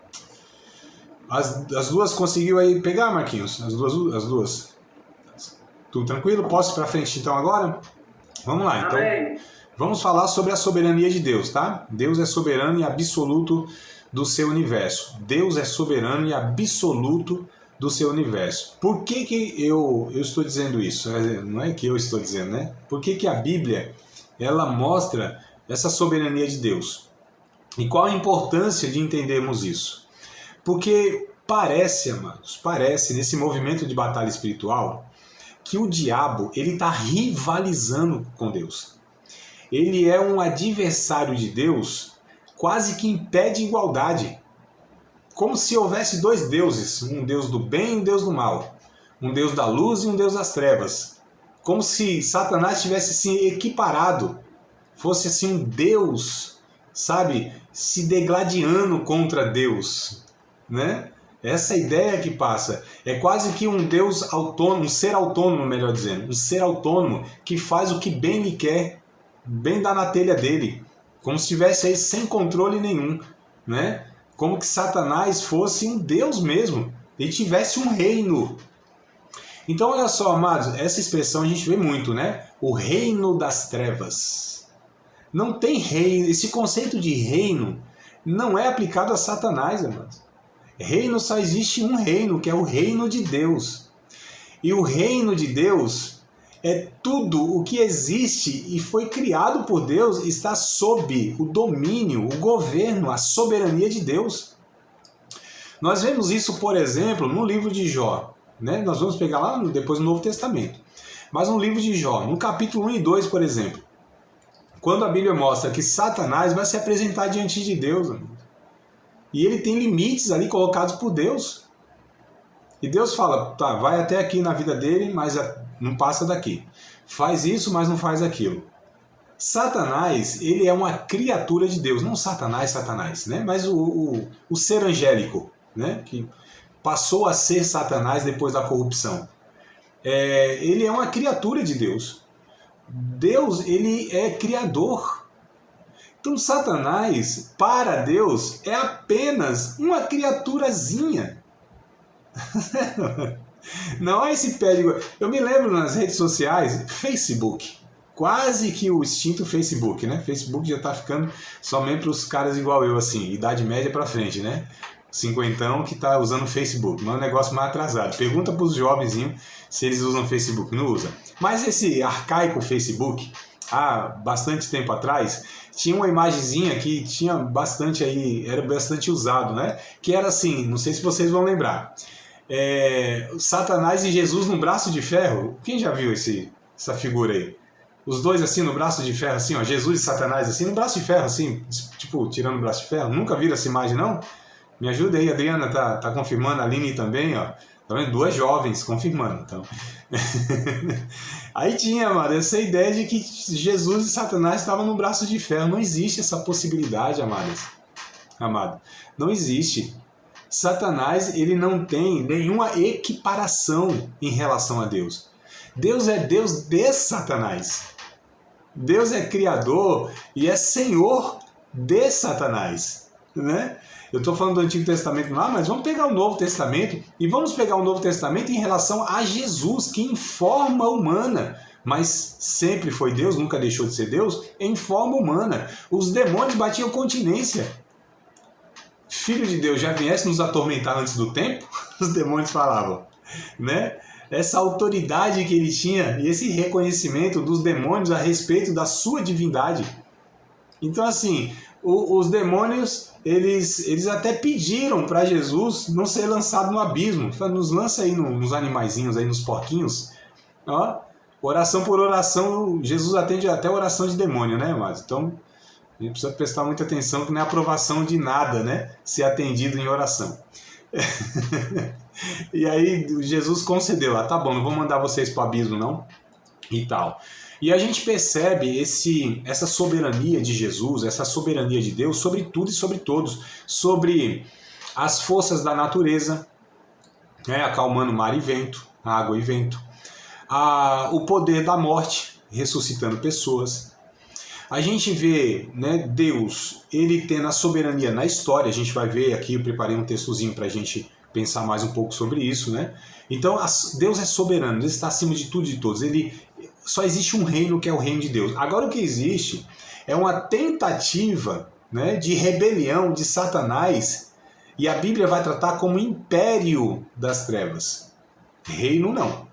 As duas conseguiu aí pegar, Marquinhos? As duas? Tudo tranquilo? Posso ir para frente então agora? Vamos lá, então. Amém. Vamos falar sobre a soberania de Deus, tá? Deus é soberano e absoluto do seu universo. Deus é soberano e absoluto do seu universo. Por que eu estou dizendo isso? Não é que eu estou dizendo, né? Por que a Bíblia, ela mostra essa soberania de Deus? E qual a importância de entendermos isso? Porque parece, amados, nesse movimento de batalha espiritual, que o diabo, ele está rivalizando com Deus. Ele é um adversário de Deus, quase que em pé de igualdade. Como se houvesse dois deuses, um Deus do bem e um Deus do mal. Um Deus da luz e um Deus das trevas. Como se Satanás tivesse se equiparado, fosse assim um Deus, sabe, se degladiando contra Deus, né? Essa ideia que passa é quase que um Deus autônomo, um ser autônomo, melhor dizendo, um ser autônomo que faz o que bem lhe quer, bem dá na telha dele, como se estivesse aí sem controle nenhum, né? Como que Satanás fosse um Deus mesmo e tivesse um reino. Então olha só, amados, essa expressão a gente vê muito, né? O reino das trevas. Não tem reino, esse conceito de reino não é aplicado a Satanás, amados. Reino só existe um reino, que é o reino de Deus. E o reino de Deus é tudo o que existe e foi criado por Deus, está sob o domínio, o governo, a soberania de Deus. Nós vemos isso, por exemplo, no livro de Jó, né? Nós vamos pegar lá depois no Novo Testamento. Mas no livro de Jó, no capítulo 1 e 2, por exemplo, quando a Bíblia mostra que Satanás vai se apresentar diante de Deus, amigo. E ele tem limites ali colocados por Deus. E Deus fala, tá, vai até aqui na vida dele, mas não passa daqui. Faz isso, mas não faz aquilo. Satanás, ele é uma criatura de Deus. Não Satanás, né? Mas o ser angélico, né? Que passou a ser Satanás depois da corrupção. Ele é uma criatura de Deus. Deus, ele é criador. Então Satanás, para Deus, é apenas uma criaturazinha. Não é esse pé de... Eu me lembro nas redes sociais, Facebook, quase que o extinto Facebook, né? Facebook já tá ficando somente para os caras igual eu, assim, idade média para frente, né? Cinquentão que tá usando Facebook, não é um negócio mais atrasado. Pergunta para os jovenzinhos se eles usam Facebook, não usam. Mas esse arcaico Facebook, há bastante tempo atrás, tinha uma imagenzinha que tinha bastante aí, era bastante usado, né? Que era assim, não sei se vocês vão lembrar. Satanás e Jesus no braço de ferro. Quem já viu essa figura aí? Os dois assim no braço de ferro, assim, ó, Jesus e Satanás assim, no braço de ferro, assim, tipo, tirando o braço de ferro. Nunca viram essa imagem, não? Me ajuda aí, a Adriana tá confirmando, a Aline também, ó. Tá vendo? Duas jovens confirmando, então. Aí tinha, mano, essa ideia de que Jesus e Satanás estavam no braço de ferro. Não existe essa possibilidade, amado. Não existe. Satanás, ele não tem nenhuma equiparação em relação a Deus. Deus é Deus de Satanás. Deus é criador e é Senhor de Satanás, né? Eu estou falando do Antigo Testamento lá, mas vamos pegar o Novo Testamento e vamos pegar o Novo Testamento em relação a Jesus, que em forma humana, mas sempre foi Deus, nunca deixou de ser Deus, em forma humana. Os demônios batiam continência. Filho de Deus já viesse nos atormentar antes do tempo? Os demônios falavam, né? Essa autoridade que ele tinha e esse reconhecimento dos demônios a respeito da sua divindade. Então, assim, os demônios, eles até pediram para Jesus não ser lançado no abismo. Nos lança aí nos animaizinhos, aí nos porquinhos. Ó, oração por oração, Jesus atende até oração de demônio, né, mas então a gente precisa prestar muita atenção que não é aprovação de nada, né, ser atendido em oração. E aí Jesus concedeu, tá bom, não vou mandar vocês para o abismo não, e tal. E a gente percebe essa soberania de Jesus, essa soberania de Deus sobre tudo e sobre todos, sobre as forças da natureza, né, acalmando mar e vento, água e vento, o poder da morte, ressuscitando pessoas. A gente vê, né, Deus, ele tendo a soberania na história. A gente vai ver aqui, eu preparei um textozinho para a gente pensar mais um pouco sobre isso, né? Então, Deus é soberano, ele está acima de tudo e de todos. só existe um reino que é o reino de Deus. Agora o que existe é uma tentativa, né, de rebelião de Satanás, e a Bíblia vai tratar como império das trevas. Reino não.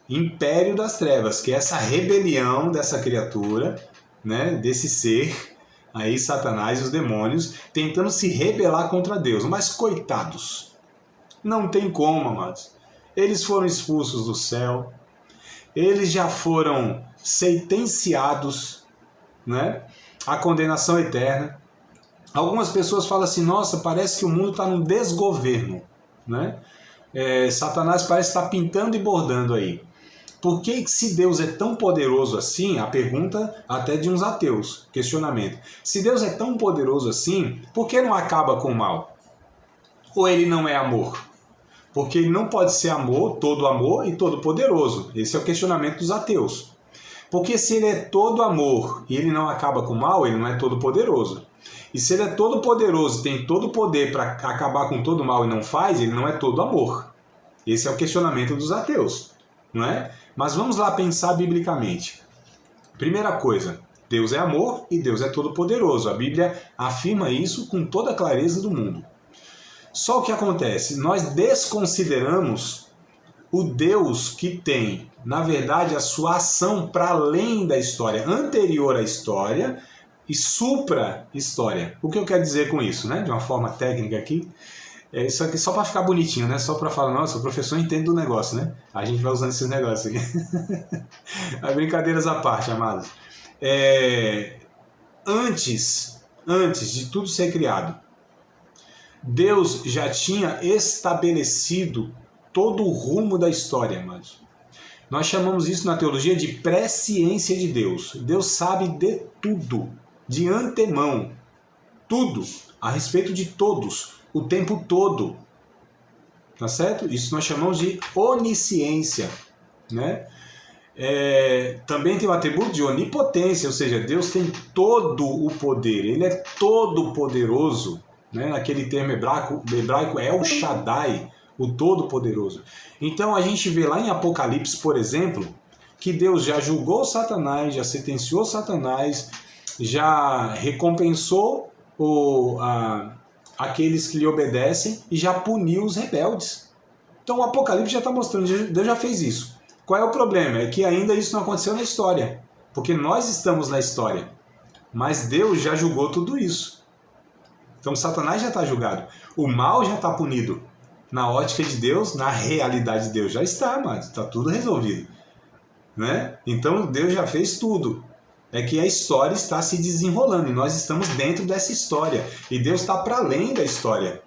Império das trevas, que é essa rebelião dessa criatura, né, desse ser, aí Satanás e os demônios, tentando se rebelar contra Deus. Mas coitados, não tem como, amados. Eles foram expulsos do céu, eles já foram sentenciados, né, à condenação eterna. Algumas pessoas falam assim, nossa, parece que o mundo está num desgoverno, né? Satanás parece estar pintando e bordando aí. Por que, se Deus é tão poderoso assim, a pergunta até de uns ateus, questionamento, se Deus é tão poderoso assim, por que não acaba com o mal? Ou ele não é amor? Porque ele não pode ser amor e todo poderoso. Esse é o questionamento dos ateus. Porque se ele é todo amor e ele não acaba com o mal, ele não é todo poderoso. E se ele é todo poderoso, tem todo o poder para acabar com todo o mal e não faz, ele não é todo amor. Esse é o questionamento dos ateus, não é? Mas vamos lá pensar biblicamente. Primeira coisa, Deus é amor e Deus é todo poderoso. A Bíblia afirma isso com toda a clareza do mundo. Só o que acontece? Nós desconsideramos o Deus que tem, na verdade, a sua ação para além da história, anterior à história e supra-história. O que eu quero dizer com isso, né? De uma forma técnica aqui, isso aqui só para ficar bonitinho, né? Só para falar, nossa, o professor entende do negócio, né? A gente vai usando esses negócios aqui. As brincadeiras à parte, amados. Antes de tudo ser criado, Deus já tinha estabelecido todo o rumo da história, amados. Nós chamamos isso na teologia de presciência de Deus. Deus sabe de tudo, de antemão, tudo, a respeito de todos, o tempo todo. Tá certo? Isso nós chamamos de onisciência, né? Também tem o atributo de onipotência, ou seja, Deus tem todo o poder, Ele é todo poderoso, né? Naquele termo hebraico El Shaddai, o Todo-Poderoso. Então a gente vê lá em Apocalipse, por exemplo, que Deus já julgou Satanás, já sentenciou Satanás, já recompensou aqueles que lhe obedecem e já puniu os rebeldes. Então o Apocalipse já está mostrando, Deus já fez isso. Qual é o problema? É que ainda isso não aconteceu na história, porque nós estamos na história, mas Deus já julgou tudo isso. Então Satanás já está julgado, o mal já está punido. Na ótica de Deus, na realidade de Deus já está, mas está tudo resolvido, né? Então Deus já fez tudo. É que a história está se desenrolando e nós estamos dentro dessa história. E Deus está para além da história.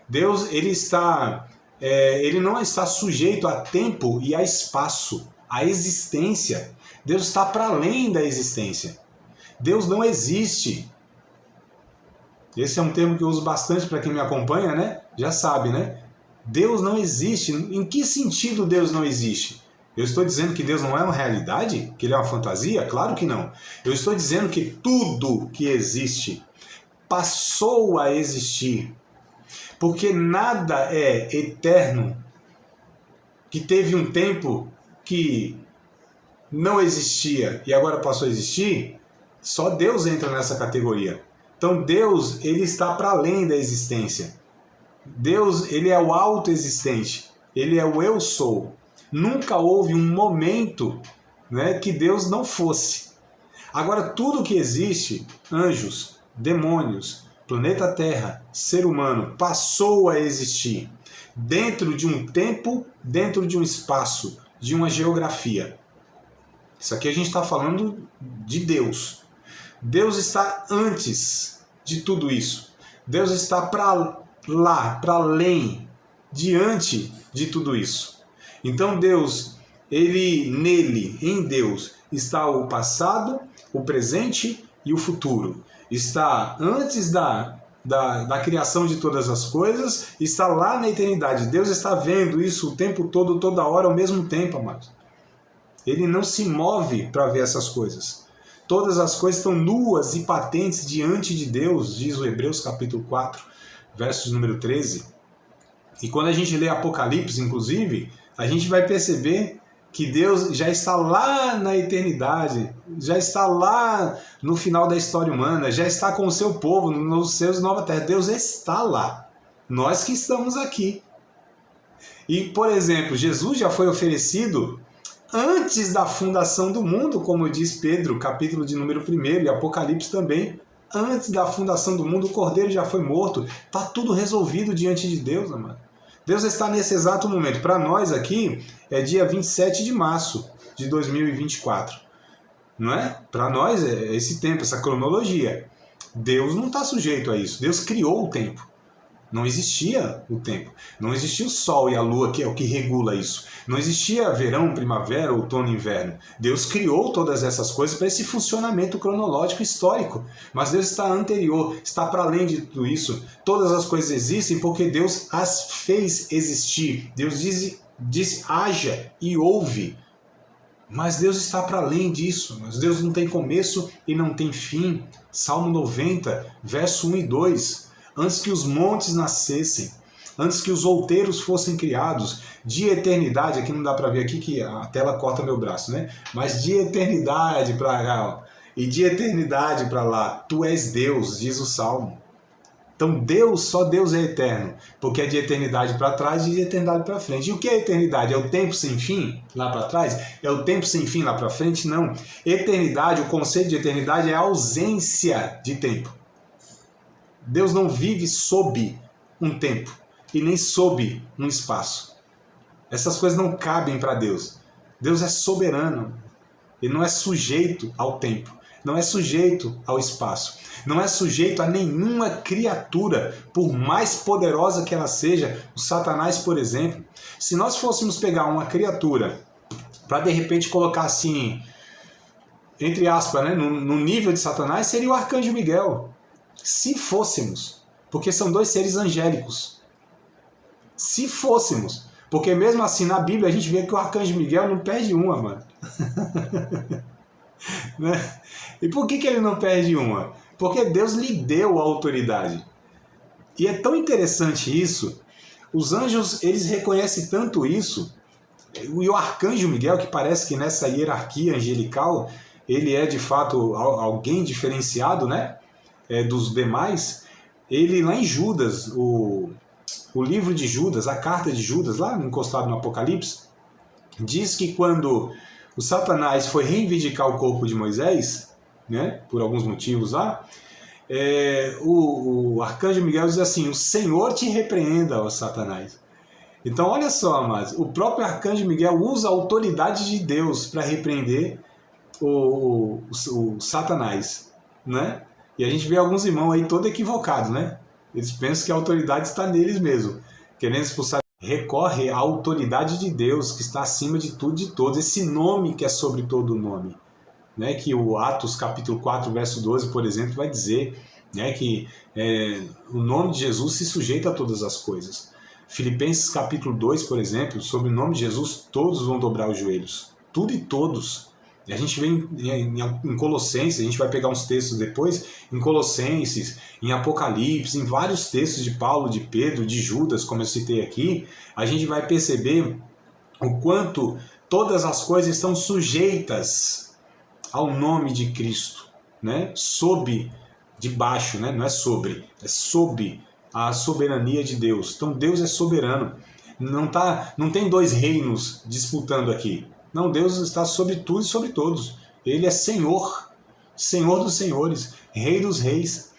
Deus, ele não está sujeito a tempo e a espaço, a existência. Deus está para além da existência. Deus não existe. Esse é um termo que eu uso bastante para quem me acompanha, né? Já sabe, né? Deus não existe. Em que sentido Deus não existe? Eu estou dizendo que Deus não é uma realidade? Que Ele é uma fantasia? Claro que não. Eu estou dizendo que tudo que existe passou a existir. Porque nada é eterno, que teve um tempo que não existia e agora passou a existir. Só Deus entra nessa categoria. Então Deus, Ele está para além da existência. Deus, Ele é o autoexistente, Ele é o eu sou. Nunca houve um momento, né, que Deus não fosse. Agora, tudo que existe, anjos, demônios, planeta Terra, ser humano, passou a existir dentro de um tempo, dentro de um espaço, de uma geografia. Isso aqui a gente está falando de Deus. Deus está antes de tudo isso. Deus está para lá, para além, diante de tudo isso. Então Deus, em Deus, está o passado, o presente e o futuro. Está antes da criação de todas as coisas, está lá na eternidade. Deus está vendo isso o tempo todo, toda hora, ao mesmo tempo, amados. Ele não se move para ver essas coisas. Todas as coisas estão nuas e patentes diante de Deus, diz o Hebreus capítulo 4, versos número 13. E quando a gente lê Apocalipse, inclusive, a gente vai perceber que Deus já está lá na eternidade, já está lá no final da história humana, já está com o seu povo, nos seus nova terra. Deus está lá. Nós que estamos aqui. E, por exemplo, Jesus já foi oferecido antes da fundação do mundo, como diz Pedro, capítulo de número 1, e Apocalipse também. Antes da fundação do mundo, o Cordeiro já foi morto. Está tudo resolvido diante de Deus, amado. Deus está nesse exato momento. Para nós aqui, é dia 27 de março de 2024. Não é? Para nós, é esse tempo, essa cronologia. Deus não está sujeito a isso. Deus criou o tempo. Não existia o tempo. Não existia o sol e a lua, que é o que regula isso. Não existia verão, primavera, outono e inverno. Deus criou todas essas coisas para esse funcionamento cronológico histórico. Mas Deus está anterior, está para além de tudo isso. Todas as coisas existem porque Deus as fez existir. Deus disse haja e houve. Mas Deus está para além disso. Mas Deus não tem começo e não tem fim. Salmo 90, verso 1 e 2. Antes que os montes nascessem, antes que os outeiros fossem criados, de eternidade, aqui não dá para ver aqui que a tela corta meu braço, né? Mas de eternidade para cá, e de eternidade para lá, tu és Deus, diz o Salmo. Então Deus, só Deus é eterno, porque é de eternidade para trás e de eternidade para frente. E o que é eternidade? É o tempo sem fim lá para trás? É o tempo sem fim lá para frente? Não. Eternidade, o conceito de eternidade é a ausência de tempo. Deus não vive sob um tempo e nem sob um espaço. Essas coisas não cabem para Deus. Deus é soberano. Ele não é sujeito ao tempo, não é sujeito ao espaço, não é sujeito a nenhuma criatura, por mais poderosa que ela seja. O Satanás, por exemplo, se nós fôssemos pegar uma criatura para de repente colocar assim, entre aspas, né, no nível de Satanás, seria o arcanjo Miguel. Se fôssemos, porque são dois seres angélicos. Se fôssemos, porque mesmo assim na Bíblia a gente vê que o arcanjo Miguel não perde uma, mano. Né? E por que ele não perde uma? Porque Deus lhe deu a autoridade. E é tão interessante isso. Os anjos, eles reconhecem tanto isso. E o arcanjo Miguel, que parece que nessa hierarquia angelical, ele é de fato alguém diferenciado, né? Dos demais, ele lá em Judas, o livro de Judas, a carta de Judas, lá encostado no Apocalipse, diz que quando o Satanás foi reivindicar o corpo de Moisés, né, por alguns motivos lá, o arcanjo Miguel diz assim: o Senhor te repreenda, ó Satanás. Então olha só, mas o próprio arcanjo Miguel usa a autoridade de Deus para repreender o Satanás, né? E a gente vê alguns irmãos aí todo equivocados, né? Eles pensam que a autoridade está neles mesmo, querendo expulsar. Recorre à autoridade de Deus, que está acima de tudo e de todos, esse nome que é sobre todo nome, né? Que o Atos capítulo 4, verso 12, por exemplo, vai dizer, né, que o nome de Jesus se sujeita a todas as coisas. Filipenses capítulo 2, por exemplo, sobre o nome de Jesus, todos vão dobrar os joelhos, tudo e todos. A gente vê em Colossenses, a gente vai pegar uns textos depois, em Colossenses, em Apocalipse, em vários textos de Paulo, de Pedro, de Judas, como eu citei aqui, a gente vai perceber o quanto todas as coisas estão sujeitas ao nome de Cristo, né? Sob, debaixo, né? Não é sobre, é sob a soberania de Deus. Então Deus é soberano, não tem dois reinos disputando aqui. Não, Deus está sobre tudo e sobre todos. Ele é Senhor, Senhor dos senhores, Rei dos reis.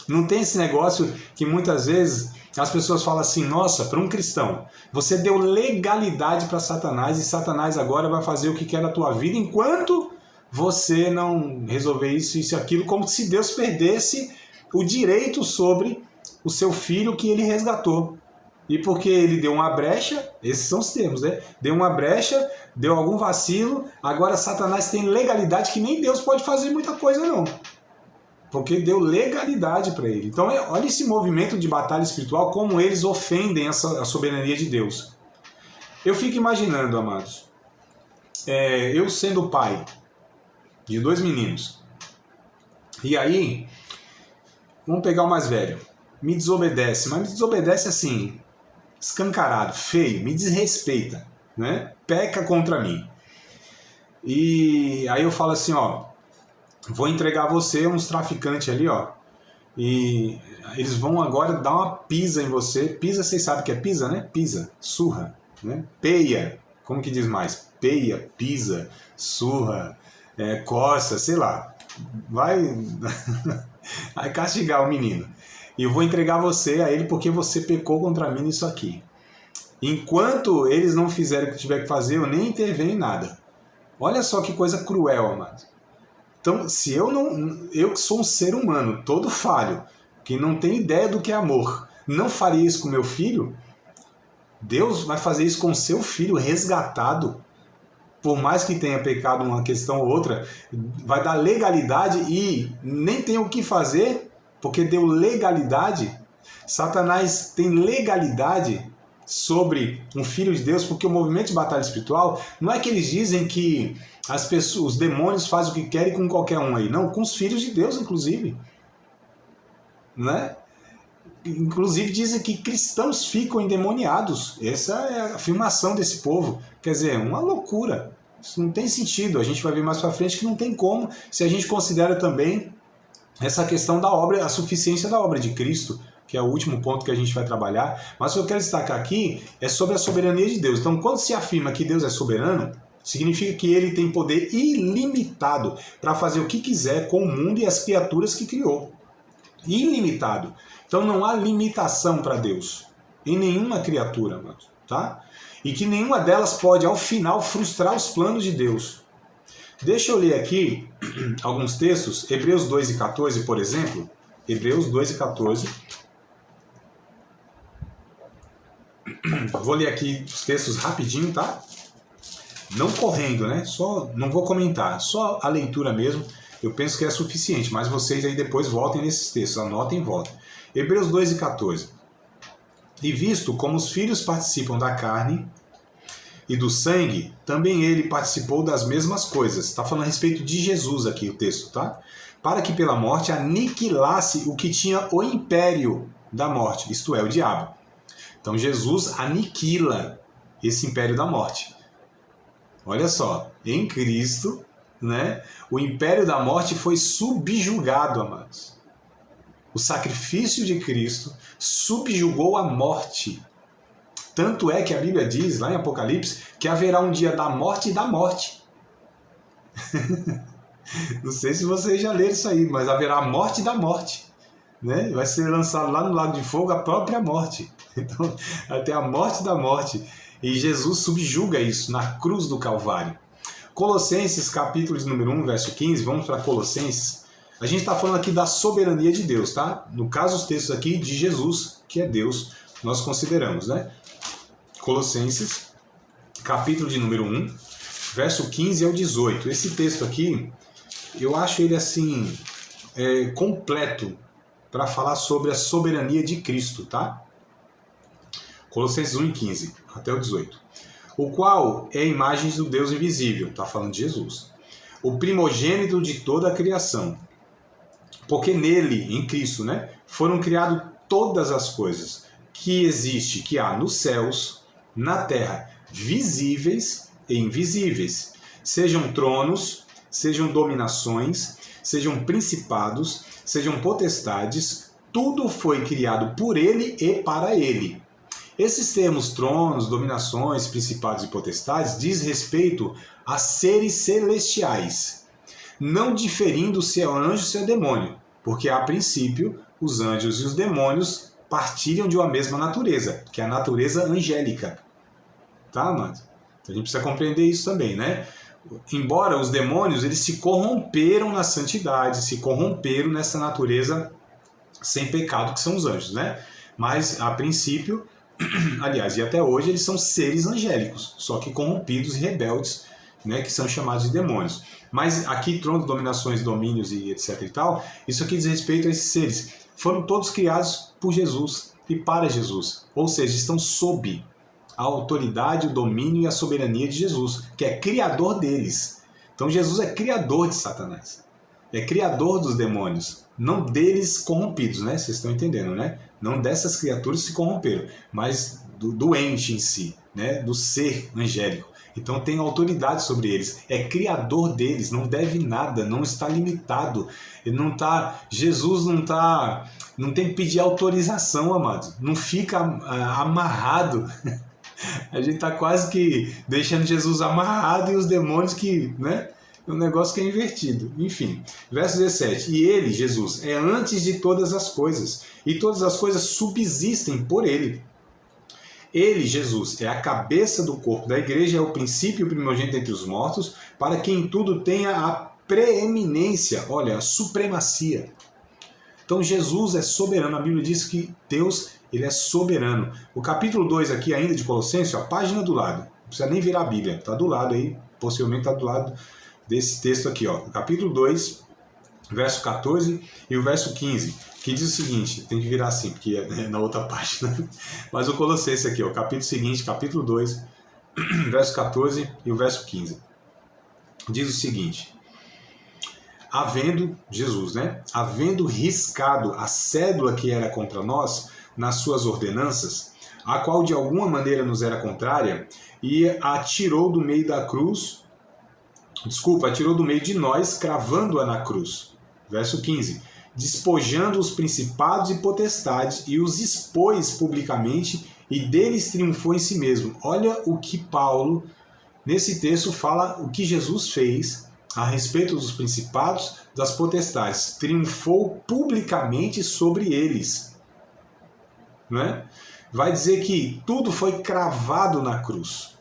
Não tem esse negócio que muitas vezes as pessoas falam assim: nossa, para um cristão, você deu legalidade para Satanás e Satanás agora vai fazer o que quer na tua vida enquanto você não resolver isso e aquilo, como se Deus perdesse o direito sobre o seu filho que ele resgatou. E porque ele deu uma brecha, esses são os termos, né? Deu uma brecha, deu algum vacilo, agora Satanás tem legalidade que nem Deus pode fazer muita coisa não. Porque deu legalidade para ele. Então olha esse movimento de batalha espiritual, como eles ofendem a soberania de Deus. Eu fico imaginando, amados, eu sendo pai de 2 meninos, e aí, vamos pegar o mais velho, me desobedece, mas me desobedece assim, escancarado, feio, me desrespeita. né, peca contra mim. E aí eu falo assim, ó, vou entregar você a uns traficantes ali, ó, e eles vão agora dar uma pisa em você. Pisa, vocês sabem o que é pisa, né? Pisa, surra, né? Peia, como que diz mais? Peia, pisa, surra, coça, sei lá. Vai castigar o menino. E eu vou entregar você a ele porque você pecou contra mim nisso aqui. Enquanto eles não fizerem o que tiver que fazer, eu nem intervenho em nada. Olha só que coisa cruel, amado. Então, se eu que sou um ser humano, todo falho, que não tem ideia do que é amor, não faria isso com meu filho, Deus vai fazer isso com o seu filho resgatado, por mais que tenha pecado uma questão ou outra, vai dar legalidade e nem tem o que fazer, porque deu legalidade. Satanás tem legalidade sobre um filho de Deus, porque o movimento de batalha espiritual não é que eles dizem que as pessoas, os demônios fazem o que querem com qualquer um aí, não, com os filhos de Deus inclusive, né? Inclusive dizem que cristãos ficam endemoniados. Essa é a afirmação desse povo. Quer dizer, uma loucura. Isso não tem sentido. A gente vai ver mais para frente que não tem como, se a gente considera também essa questão da obra, a suficiência da obra de Cristo, que é o último ponto que a gente vai trabalhar. Mas o que eu quero destacar aqui é sobre a soberania de Deus. Então, quando se afirma que Deus é soberano, significa que ele tem poder ilimitado para fazer o que quiser com o mundo e as criaturas que criou. Ilimitado. Então não há limitação para Deus em nenhuma criatura, tá? E que nenhuma delas pode, ao final, frustrar os planos de Deus. Deixa eu ler aqui alguns textos. Hebreus 2:14, por exemplo. Hebreus 2:14. Vou ler aqui os textos rapidinho, tá? Não correndo, né? Só, não vou comentar, só a leitura mesmo. Eu penso que é suficiente, mas vocês aí depois voltem nesses textos, anotem e voltem. Hebreus 2:14. E visto como os filhos participam da carne e do sangue, também ele participou das mesmas coisas. Está falando a respeito de Jesus aqui o texto, tá? Para que pela morte aniquilasse o que tinha o império da morte, isto é, o diabo. Então Jesus aniquila esse império da morte. Olha só, em Cristo, né, o império da morte foi subjugado, amados. O sacrifício de Cristo subjugou a morte. Tanto é que a Bíblia diz, lá em Apocalipse, que haverá um dia da morte e da morte. Não sei se vocês já leram isso aí, mas haverá a morte da morte. Né? Vai ser lançado lá no lago de fogo a própria morte. Então, até a morte da morte. E Jesus subjuga isso na cruz do Calvário. Colossenses, capítulo de número 1, verso 15, vamos para Colossenses. A gente está falando aqui da soberania de Deus, tá? No caso, os textos aqui de Jesus, que é Deus, nós consideramos, né? Colossenses, capítulo de número 1, verso 15 ao 18. Esse texto aqui, eu acho ele assim, completo para falar sobre a soberania de Cristo, tá? Colossenses 1:15 até o 18. O qual é a imagem do Deus invisível, está falando de Jesus. O primogênito de toda a criação. Porque nele, em Cristo, né, foram criadas todas as coisas que existe, que há nos céus, na terra, visíveis e invisíveis. Sejam tronos, sejam dominações, sejam principados, sejam potestades, tudo foi criado por ele e para ele. Esses termos tronos, dominações, principados e potestades diz respeito a seres celestiais, não diferindo se é anjo ou se é demônio, porque a princípio os anjos e os demônios partilham de uma mesma natureza, que é a natureza angélica. Tá, amado? Então a gente precisa compreender isso também, né? Embora os demônios eles se corromperam na santidade, se corromperam nessa natureza sem pecado que são os anjos, né? Mas a princípio, aliás, e até hoje eles são seres angélicos, só que corrompidos e rebeldes, né, que são chamados de demônios. Mas aqui, tronos, dominações, domínios e etc e tal, isso aqui diz respeito a esses seres. Foram todos criados por Jesus e para Jesus, ou seja, estão sob a autoridade, o domínio e a soberania de Jesus, que é criador deles. Então Jesus é criador de Satanás. é criador dos demônios, não deles corrompidos, né? Vocês estão entendendo, né? Não dessas criaturas que se corromperam, mas do ente em si, né? Do ser angélico. Então tem autoridade sobre eles, é criador deles, não deve nada, não está limitado. Ele não tá, Jesus não tem que pedir autorização, amado. Não fica amarrado. A gente está quase que deixando Jesus amarrado e os demônios que, né? É um negócio que é invertido. Enfim, verso 17. E ele, Jesus, é antes de todas as coisas, e todas as coisas subsistem por ele. Ele, Jesus, é a cabeça do corpo da igreja, é o princípio primogênito entre os mortos, para que em tudo tenha a preeminência, olha, a supremacia. Então Jesus é soberano. A Bíblia diz que Deus, ele é soberano. O capítulo 2 aqui ainda de Colossenses, a página do lado, não precisa nem virar a Bíblia, está do lado aí, possivelmente está do lado desse texto aqui, ó, capítulo 2, verso 14 e o verso 15, que diz o seguinte, tem que virar assim, porque é na outra página, mas o Colossenses aqui, ó, capítulo seguinte, capítulo 2, verso 14 e o verso 15, diz o seguinte: havendo, Jesus, né, havendo riscado a cédula que era contra nós nas suas ordenanças, a qual de alguma maneira nos era contrária, e a tirou do meio da cruz, atirou do meio de nós, cravando-a na cruz. Verso 15. Despojando os principados e potestades, e os expôs publicamente, e deles triunfou em si mesmo. Olha o que Paulo, nesse texto, fala o que Jesus fez a respeito dos principados, das potestades. Triunfou publicamente sobre eles. Não é? Vai dizer que tudo foi cravado na cruz.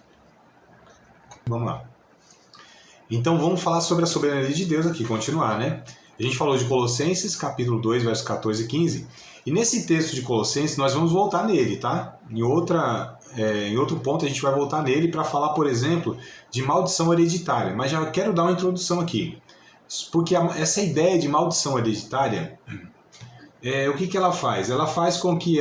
Vamos lá. Então vamos falar sobre a soberania de Deus aqui, continuar, né? A gente falou de Colossenses, capítulo 2, versos 14 e 15. E nesse texto de Colossenses nós vamos voltar nele, tá? Em outro ponto a gente vai voltar nele para falar, por exemplo, de maldição hereditária. Mas já quero dar uma introdução aqui. Porque essa ideia de maldição hereditária, o que ela faz? Ela faz com que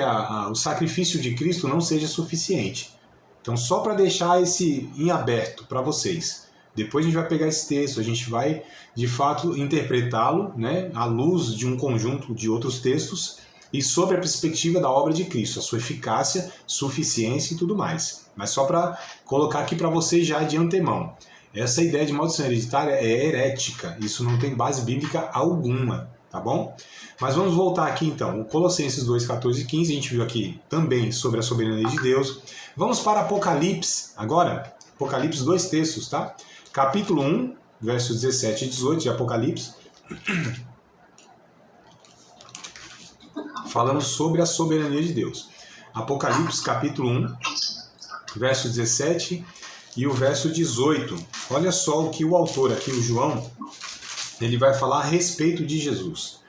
o sacrifício de Cristo não seja suficiente. Então só para deixar esse em aberto para vocês. Depois a gente vai pegar esse texto, a gente vai, de fato, interpretá-lo, né, à luz de um conjunto de outros textos e sob a perspectiva da obra de Cristo, a sua eficácia, suficiência e tudo mais. Mas só para colocar aqui para vocês já de antemão. Essa ideia de maldição hereditária é herética, isso não tem base bíblica alguma, tá bom? Mas vamos voltar aqui então, o Colossenses 2, 14 e 15, a gente viu aqui também sobre a soberania de Deus. Vamos para Apocalipse agora, Apocalipse, 2 textos, tá? Capítulo 1, versos 17 e 18 de Apocalipse, falando sobre a soberania de Deus. Apocalipse, capítulo 1, verso 17 e o verso 18. Olha só o que o autor aqui, o João, ele vai falar a respeito de Jesus.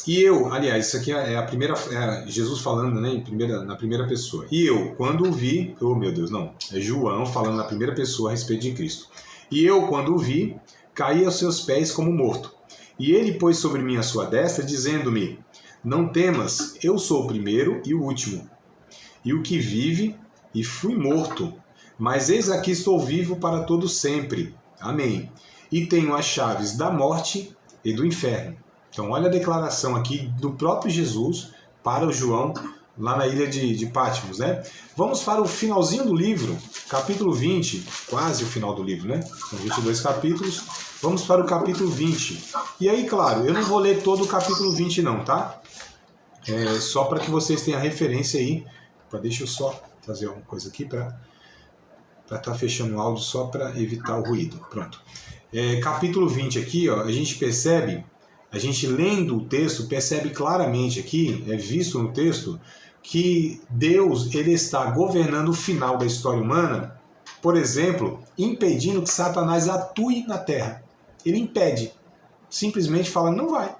E eu, aliás, isso aqui é a primeira, Jesus falando, né, na primeira pessoa. E eu, quando o vi, oh meu Deus, não, é João falando na primeira pessoa a respeito de Cristo. E eu, quando o vi, caí aos seus pés como morto. E ele pôs sobre mim a sua destra, dizendo-me: não temas, eu sou o primeiro e o último, e o que vive, e fui morto. Mas eis aqui estou vivo para todo sempre. Amém. E tenho as chaves da morte e do inferno. Então olha a declaração aqui do próprio Jesus para o João, lá na ilha de Patmos, né? Vamos para o finalzinho do livro, capítulo 20, quase o final do livro, né? São 22 capítulos. Vamos para o capítulo 20. E aí, claro, eu não vou ler todo o capítulo 20 não, tá? Só para que vocês tenham a referência aí. Deixa eu só fazer alguma coisa aqui para estar fechando o áudio só para evitar o ruído. Pronto. Capítulo 20 aqui, ó, a gente lendo o texto, percebe claramente aqui, é visto no texto, que Deus ele está governando o final da história humana, por exemplo, impedindo que Satanás atue na Terra. Ele impede. Simplesmente fala, não vai.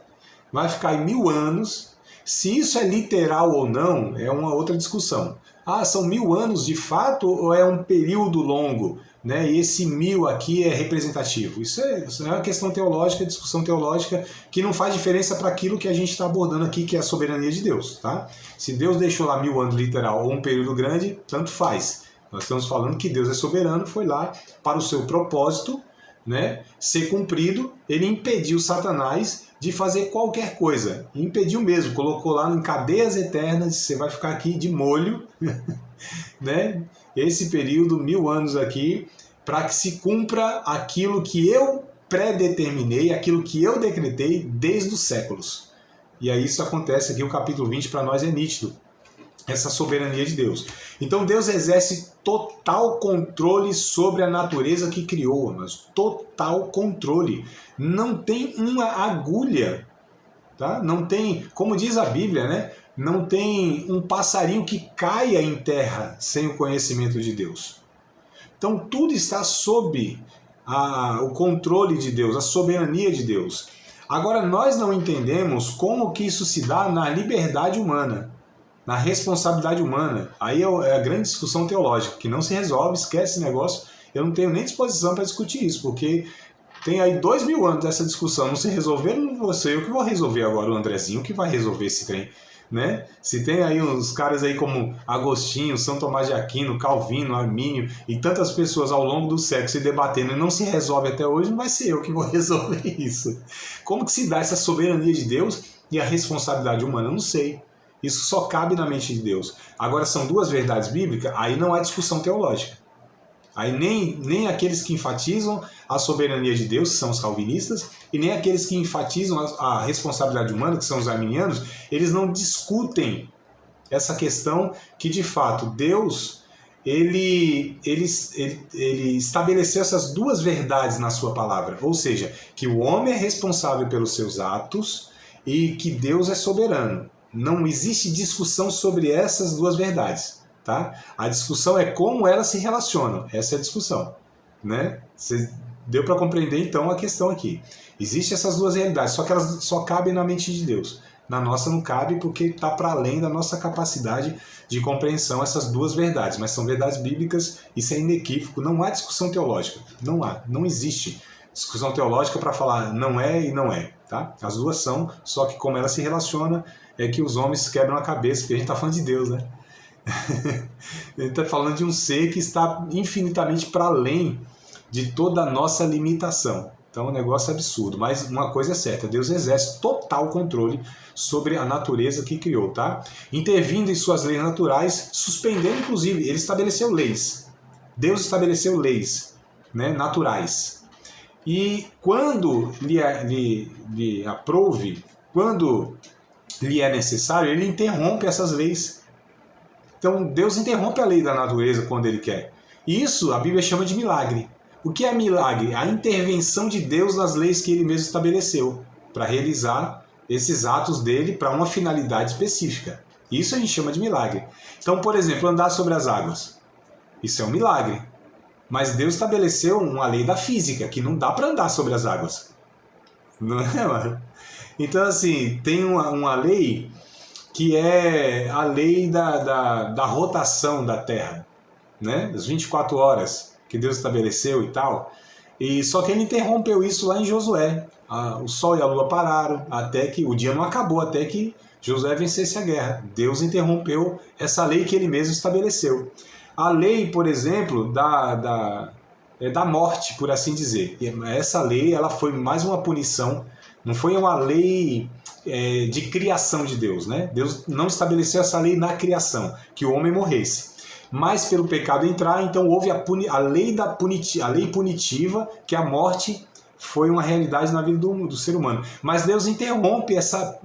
Vai ficar em 1000 anos. Se isso é literal ou não, é uma outra discussão. São 1000 anos de fato ou é um período longo? Né? E esse 1000 aqui é representativo. Isso é uma questão teológica, discussão teológica, que não faz diferença para aquilo que a gente está abordando aqui, que é a soberania de Deus. Tá? Se Deus deixou lá 1000 anos literal ou um período grande, tanto faz. Nós estamos falando que Deus é soberano, foi lá para o seu propósito, né, ser cumprido, ele impediu Satanás de fazer qualquer coisa. Impediu mesmo, colocou lá em cadeias eternas, você vai ficar aqui de molho, né, esse período, 1000 anos aqui, para que se cumpra aquilo que eu predeterminei, aquilo que eu decretei desde os séculos. E aí isso acontece aqui, o capítulo 20 para nós é nítido, essa soberania de Deus. Então Deus exerce total controle sobre a natureza que criou, mas total controle. Não tem uma agulha, tá? Não tem, como diz a Bíblia, né? Não tem um passarinho que caia em terra sem o conhecimento de Deus. Então tudo está sob o controle de Deus, a soberania de Deus. Agora nós não entendemos como que isso se dá na liberdade humana, na responsabilidade humana. Aí é a grande discussão teológica, que não se resolve, esquece esse negócio. Eu não tenho nem disposição para discutir isso, porque tem aí 2000 anos dessa discussão, não se resolver, não vou ser eu que vou resolver agora, o Andrezinho que vai resolver esse trem, né? Se tem aí uns caras aí como Agostinho, São Tomás de Aquino, Calvino, Armínio e tantas pessoas ao longo do século se debatendo e não se resolve até hoje, não vai ser eu que vou resolver isso. Como que se dá essa soberania de Deus e a responsabilidade humana? Eu não sei. Isso só cabe na mente de Deus. Agora são duas verdades bíblicas, aí não há discussão teológica. Aí nem aqueles que enfatizam a soberania de Deus, que são os calvinistas, e nem aqueles que enfatizam a responsabilidade humana, que são os arminianos, eles não discutem essa questão que, de fato, Deus ele estabeleceu essas duas verdades na sua palavra. Ou seja, que o homem é responsável pelos seus atos e que Deus é soberano. Não existe discussão sobre essas duas verdades, tá? A discussão é como elas se relacionam. Essa é a discussão, né? Deu para compreender então a questão aqui. Existem essas duas realidades, só que elas só cabem na mente de Deus. Na nossa não cabe porque está para além da nossa capacidade de compreensão essas duas verdades, mas são verdades bíblicas, isso é inequívoco, não há discussão teológica, não existe discussão teológica para falar não é e não é, tá? As duas são, só que como elas se relacionam é que os homens quebram a cabeça, porque a gente está falando de Deus, né? A gente está falando de um ser que está infinitamente para além de toda a nossa limitação. Então é um negócio absurdo, mas uma coisa é certa, Deus exerce total controle sobre a natureza que criou, tá? Intervindo em suas leis naturais, suspendendo inclusive, ele estabeleceu leis. Deus estabeleceu leis, né, naturais. E quando lhe aprouve, quando lhe é necessário, ele interrompe essas leis. Então Deus interrompe a lei da natureza quando ele quer. Isso a Bíblia chama de milagre. O que é milagre? A intervenção de Deus nas leis que ele mesmo estabeleceu para realizar esses atos dele para uma finalidade específica. Isso a gente chama de milagre. Então, por exemplo, andar sobre as águas. Isso é um milagre. Mas Deus estabeleceu uma lei da física, que não dá para andar sobre as águas. Não é, mano? Então, assim, tem uma lei que é a lei da rotação da Terra, né? Das 24 horas que Deus estabeleceu e tal. E só que ele interrompeu isso lá em Josué. O sol e a lua pararam, até que o dia não acabou, até que Josué vencesse a guerra. Deus interrompeu essa lei que ele mesmo estabeleceu. A lei, por exemplo, da morte, por assim dizer. Essa lei ela foi mais uma punição, não foi uma lei de criação de Deus, né? Deus não estabeleceu essa lei na criação, que o homem morresse. Mas pelo pecado entrar, então houve a lei punitiva, que a morte foi uma realidade na vida do ser humano. Mas Deus interrompe essa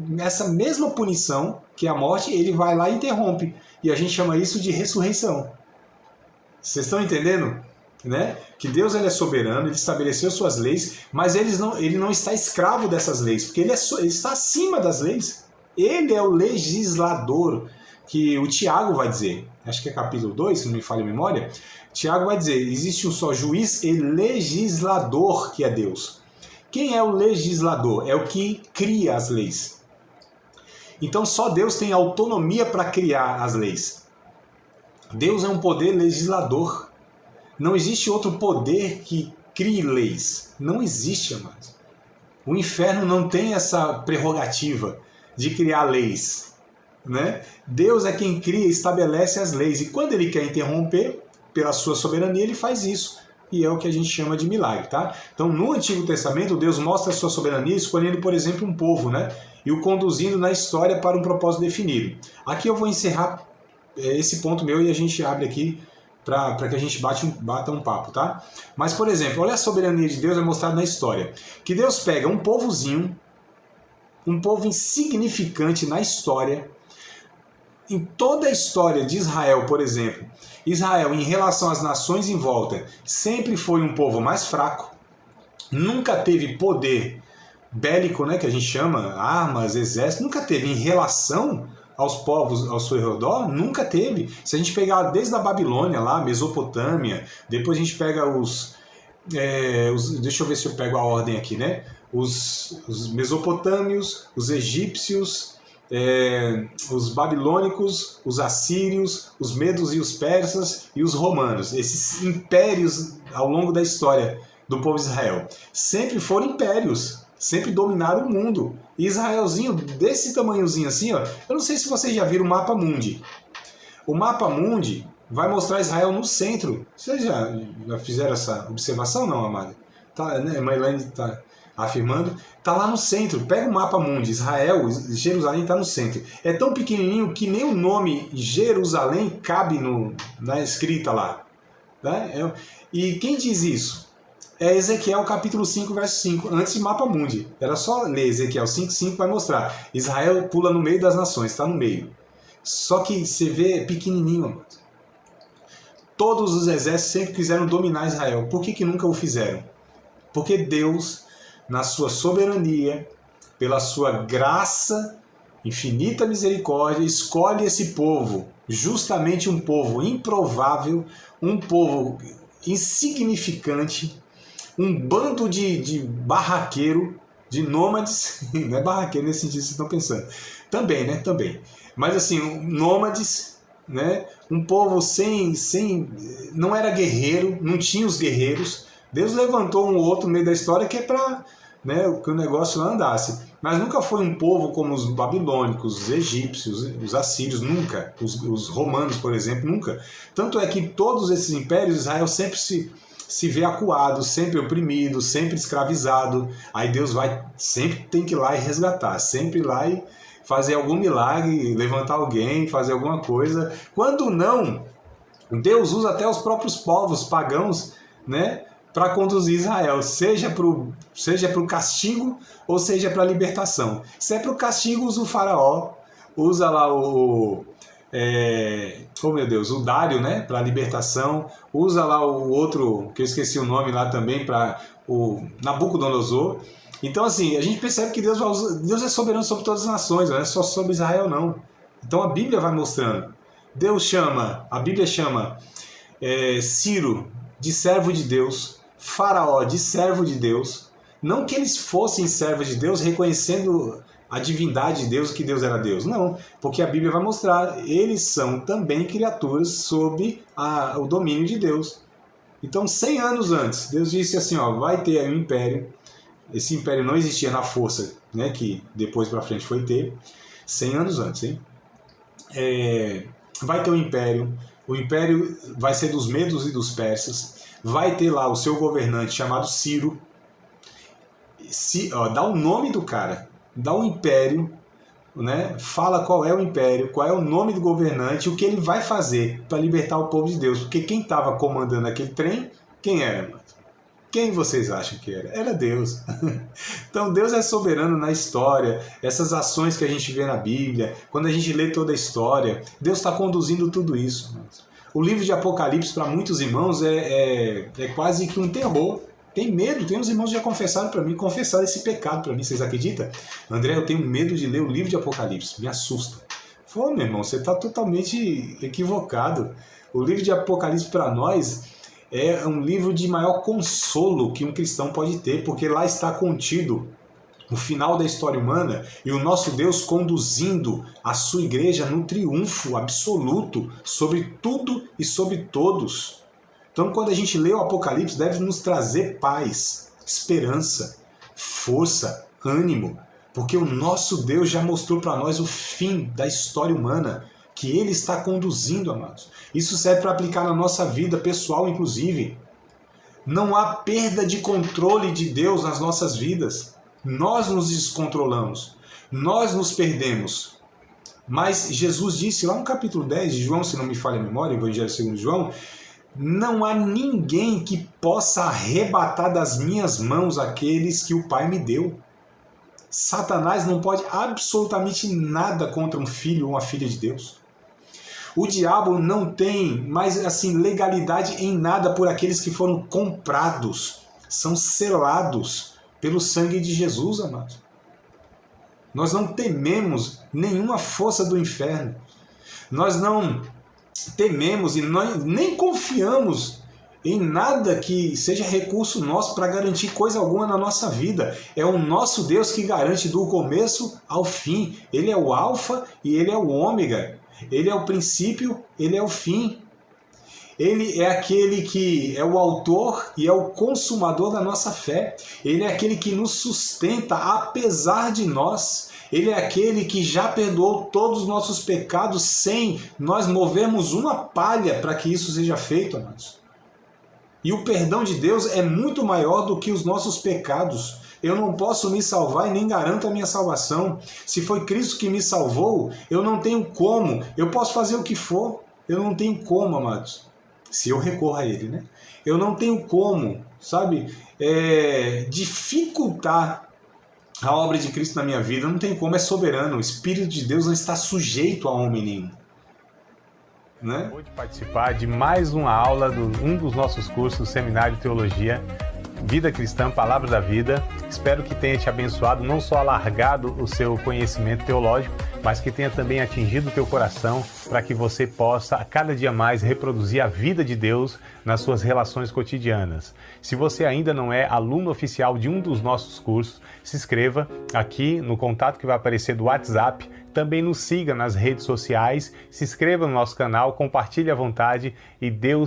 mesma punição, que é a morte, ele vai lá e interrompe. E a gente chama isso de ressurreição. Vocês estão entendendo? Né? Que Deus ele é soberano, ele estabeleceu suas leis, mas ele não está escravo dessas leis, porque ele está acima das leis. Ele é o legislador, que o Tiago vai dizer, acho que é capítulo 2, se não me falha a memória, Tiago vai dizer, existe um só juiz e legislador, que é Deus. Quem é o legislador? É o que cria as leis. Então só Deus tem autonomia para criar as leis. Deus é um poder legislador. Não existe outro poder que crie leis. Não existe, amados. O inferno não tem essa prerrogativa de criar leis, né? Deus é quem cria e estabelece as leis. E quando ele quer interromper, pela sua soberania, ele faz isso. e é o que a gente chama de milagre, tá? Então, no Antigo Testamento, Deus mostra a sua soberania escolhendo, por exemplo, um povo, né? E o conduzindo na história para um propósito definido. Aqui eu vou encerrar esse ponto meu e a gente abre aqui para que a gente bata um papo, tá? Mas, por exemplo, olha a soberania de Deus é mostrada na história. Que Deus pega um povozinho, um povo insignificante na história. Em toda a história de Israel, por exemplo, Israel, em relação às nações em volta, sempre foi um povo mais fraco, nunca teve poder bélico, né, que a gente chama, armas, exército, nunca teve em relação aos povos ao seu redor, nunca teve. Se a gente pegar desde a Babilônia, lá, Mesopotâmia, depois a gente pega deixa eu ver se eu pego a ordem aqui, né? Os mesopotâmios, os egípcios, os babilônicos, os assírios, os medos e os persas e os romanos. Esses impérios ao longo da história do povo de Israel sempre foram impérios, sempre dominaram o mundo. E Israelzinho, desse tamanhozinho assim, ó, eu não sei se vocês já viram o mapa mundi. O mapa mundi vai mostrar Israel no centro. Vocês já fizeram essa observação, não, amada? Tá, né? A Mailane está afirmando. Está lá no centro. Pega o mapa mundi. Israel, Jerusalém está no centro. É tão pequenininho que nem o nome Jerusalém cabe na escrita lá. Né? E quem diz isso? É Ezequiel capítulo 5, verso 5, antes de mapa mundi. Era só ler Ezequiel 5:5, vai mostrar. Israel pula no meio das nações, está no meio. Só que você vê pequenininho, amado. Todos os exércitos sempre quiseram dominar Israel. Por que nunca o fizeram? Porque Deus, na sua soberania, pela sua graça, infinita misericórdia, escolhe esse povo, justamente um povo improvável, um povo insignificante, um bando de barraqueiro, de nômades, não é barraqueiro nesse sentido que vocês estão pensando, também, né, também, mas assim, nômades, né, um povo não era guerreiro, não tinha os guerreiros. Deus levantou um outro no meio da história que é para, né, que o negócio lá andasse, mas nunca foi um povo como os babilônicos, os egípcios, os assírios, nunca, os romanos, por exemplo, nunca. Tanto é que todos esses impérios, Israel sempre se vê acuado, sempre oprimido, sempre escravizado. Aí Deus sempre tem que ir lá e resgatar, sempre ir lá e fazer algum milagre, levantar alguém, fazer alguma coisa. Quando não, Deus usa até os próprios povos pagãos, né, para conduzir Israel, seja para o castigo ou seja para a libertação. Se é para o castigo, usa o faraó, usa lá o Dário, né, para a libertação, usa lá o outro, que eu esqueci o nome lá também, para o Nabucodonosor. Então, assim, a gente percebe que Deus é soberano sobre todas as nações, não é só sobre Israel, não. Então a Bíblia vai mostrando. A Bíblia chama Ciro de servo de Deus, Faraó de servo de Deus. Não que eles fossem servos de Deus reconhecendo a divindade de Deus, que Deus era Deus. Não, porque a Bíblia vai mostrar, eles são também criaturas sob o domínio de Deus. Então, 100 anos antes, Deus disse assim, ó, vai ter aí um império. Esse império não existia na força, né, que depois para frente foi ter. 100 anos antes, hein? Vai ter um império. O império vai ser dos medos e dos persas. Vai ter lá o seu governante chamado Ciro. Dá o nome do cara. Dá o império, né? Fala qual é o império, qual é o nome do governante, o que ele vai fazer para libertar o povo de Deus. Porque quem estava comandando aquele trem, quem era? Quem vocês acham que era? Era Deus. Então Deus é soberano na história, essas ações que a gente vê na Bíblia, quando a gente lê toda a história, Deus está conduzindo tudo isso. O livro de Apocalipse, para muitos irmãos, é quase que um terror. Tem medo, tem uns irmãos que já confessaram esse pecado para mim, vocês acreditam? André, eu tenho medo de ler o livro de Apocalipse, me assusta. Pô, meu irmão, você está totalmente equivocado. O livro de Apocalipse para nós é um livro de maior consolo que um cristão pode ter, porque lá está contido o final da história humana e o nosso Deus conduzindo a sua igreja no triunfo absoluto sobre tudo e sobre todos. Então, quando a gente lê o Apocalipse, deve nos trazer paz, esperança, força, ânimo, porque o nosso Deus já mostrou para nós o fim da história humana, que Ele está conduzindo, amados. Isso serve para aplicar na nossa vida pessoal, inclusive. Não há perda de controle de Deus nas nossas vidas. Nós nos descontrolamos, nós nos perdemos. Mas Jesus disse lá no capítulo 10 de João, se não me falha a memória, Evangelho segundo João, não há ninguém que possa arrebatar das minhas mãos aqueles que o Pai me deu. Satanás não pode absolutamente nada contra um filho ou uma filha de Deus. O diabo não tem mais assim legalidade em nada por aqueles que foram comprados, são selados pelo sangue de Jesus, amados. Nós não tememos nenhuma força do inferno. Nós não tememos e nós nem confiamos em nada que seja recurso nosso para garantir coisa alguma na nossa vida. É o nosso Deus que garante do começo ao fim. Ele é o alfa e ele é o ômega. Ele é o princípio, ele é o fim. Ele é aquele que é o autor e é o consumador da nossa fé. Ele é aquele que nos sustenta apesar de nós. Ele é aquele que já perdoou todos os nossos pecados sem nós movermos uma palha para que isso seja feito, amados. E o perdão de Deus é muito maior do que os nossos pecados. Eu não posso me salvar e nem garanto a minha salvação. Se foi Cristo que me salvou, eu não tenho como. Eu posso fazer o que for, eu não tenho como, amados. Se eu recorro a Ele, né? Eu não tenho como, sabe, dificultar a obra de Cristo na minha vida. Não tem como, é soberano. O Espírito de Deus não está sujeito a homem nenhum. Né? Pode participar de mais uma aula de um dos nossos cursos do Seminário de Teologia, Vida Cristã, Palavra da Vida. Espero que tenha te abençoado, não só alargado o seu conhecimento teológico, mas que tenha também atingido o teu coração para que você possa, a cada dia mais, reproduzir a vida de Deus nas suas relações cotidianas. Se você ainda não é aluno oficial de um dos nossos cursos, se inscreva aqui no contato que vai aparecer do WhatsApp. Também nos siga nas redes sociais, se inscreva no nosso canal, compartilhe à vontade e Deus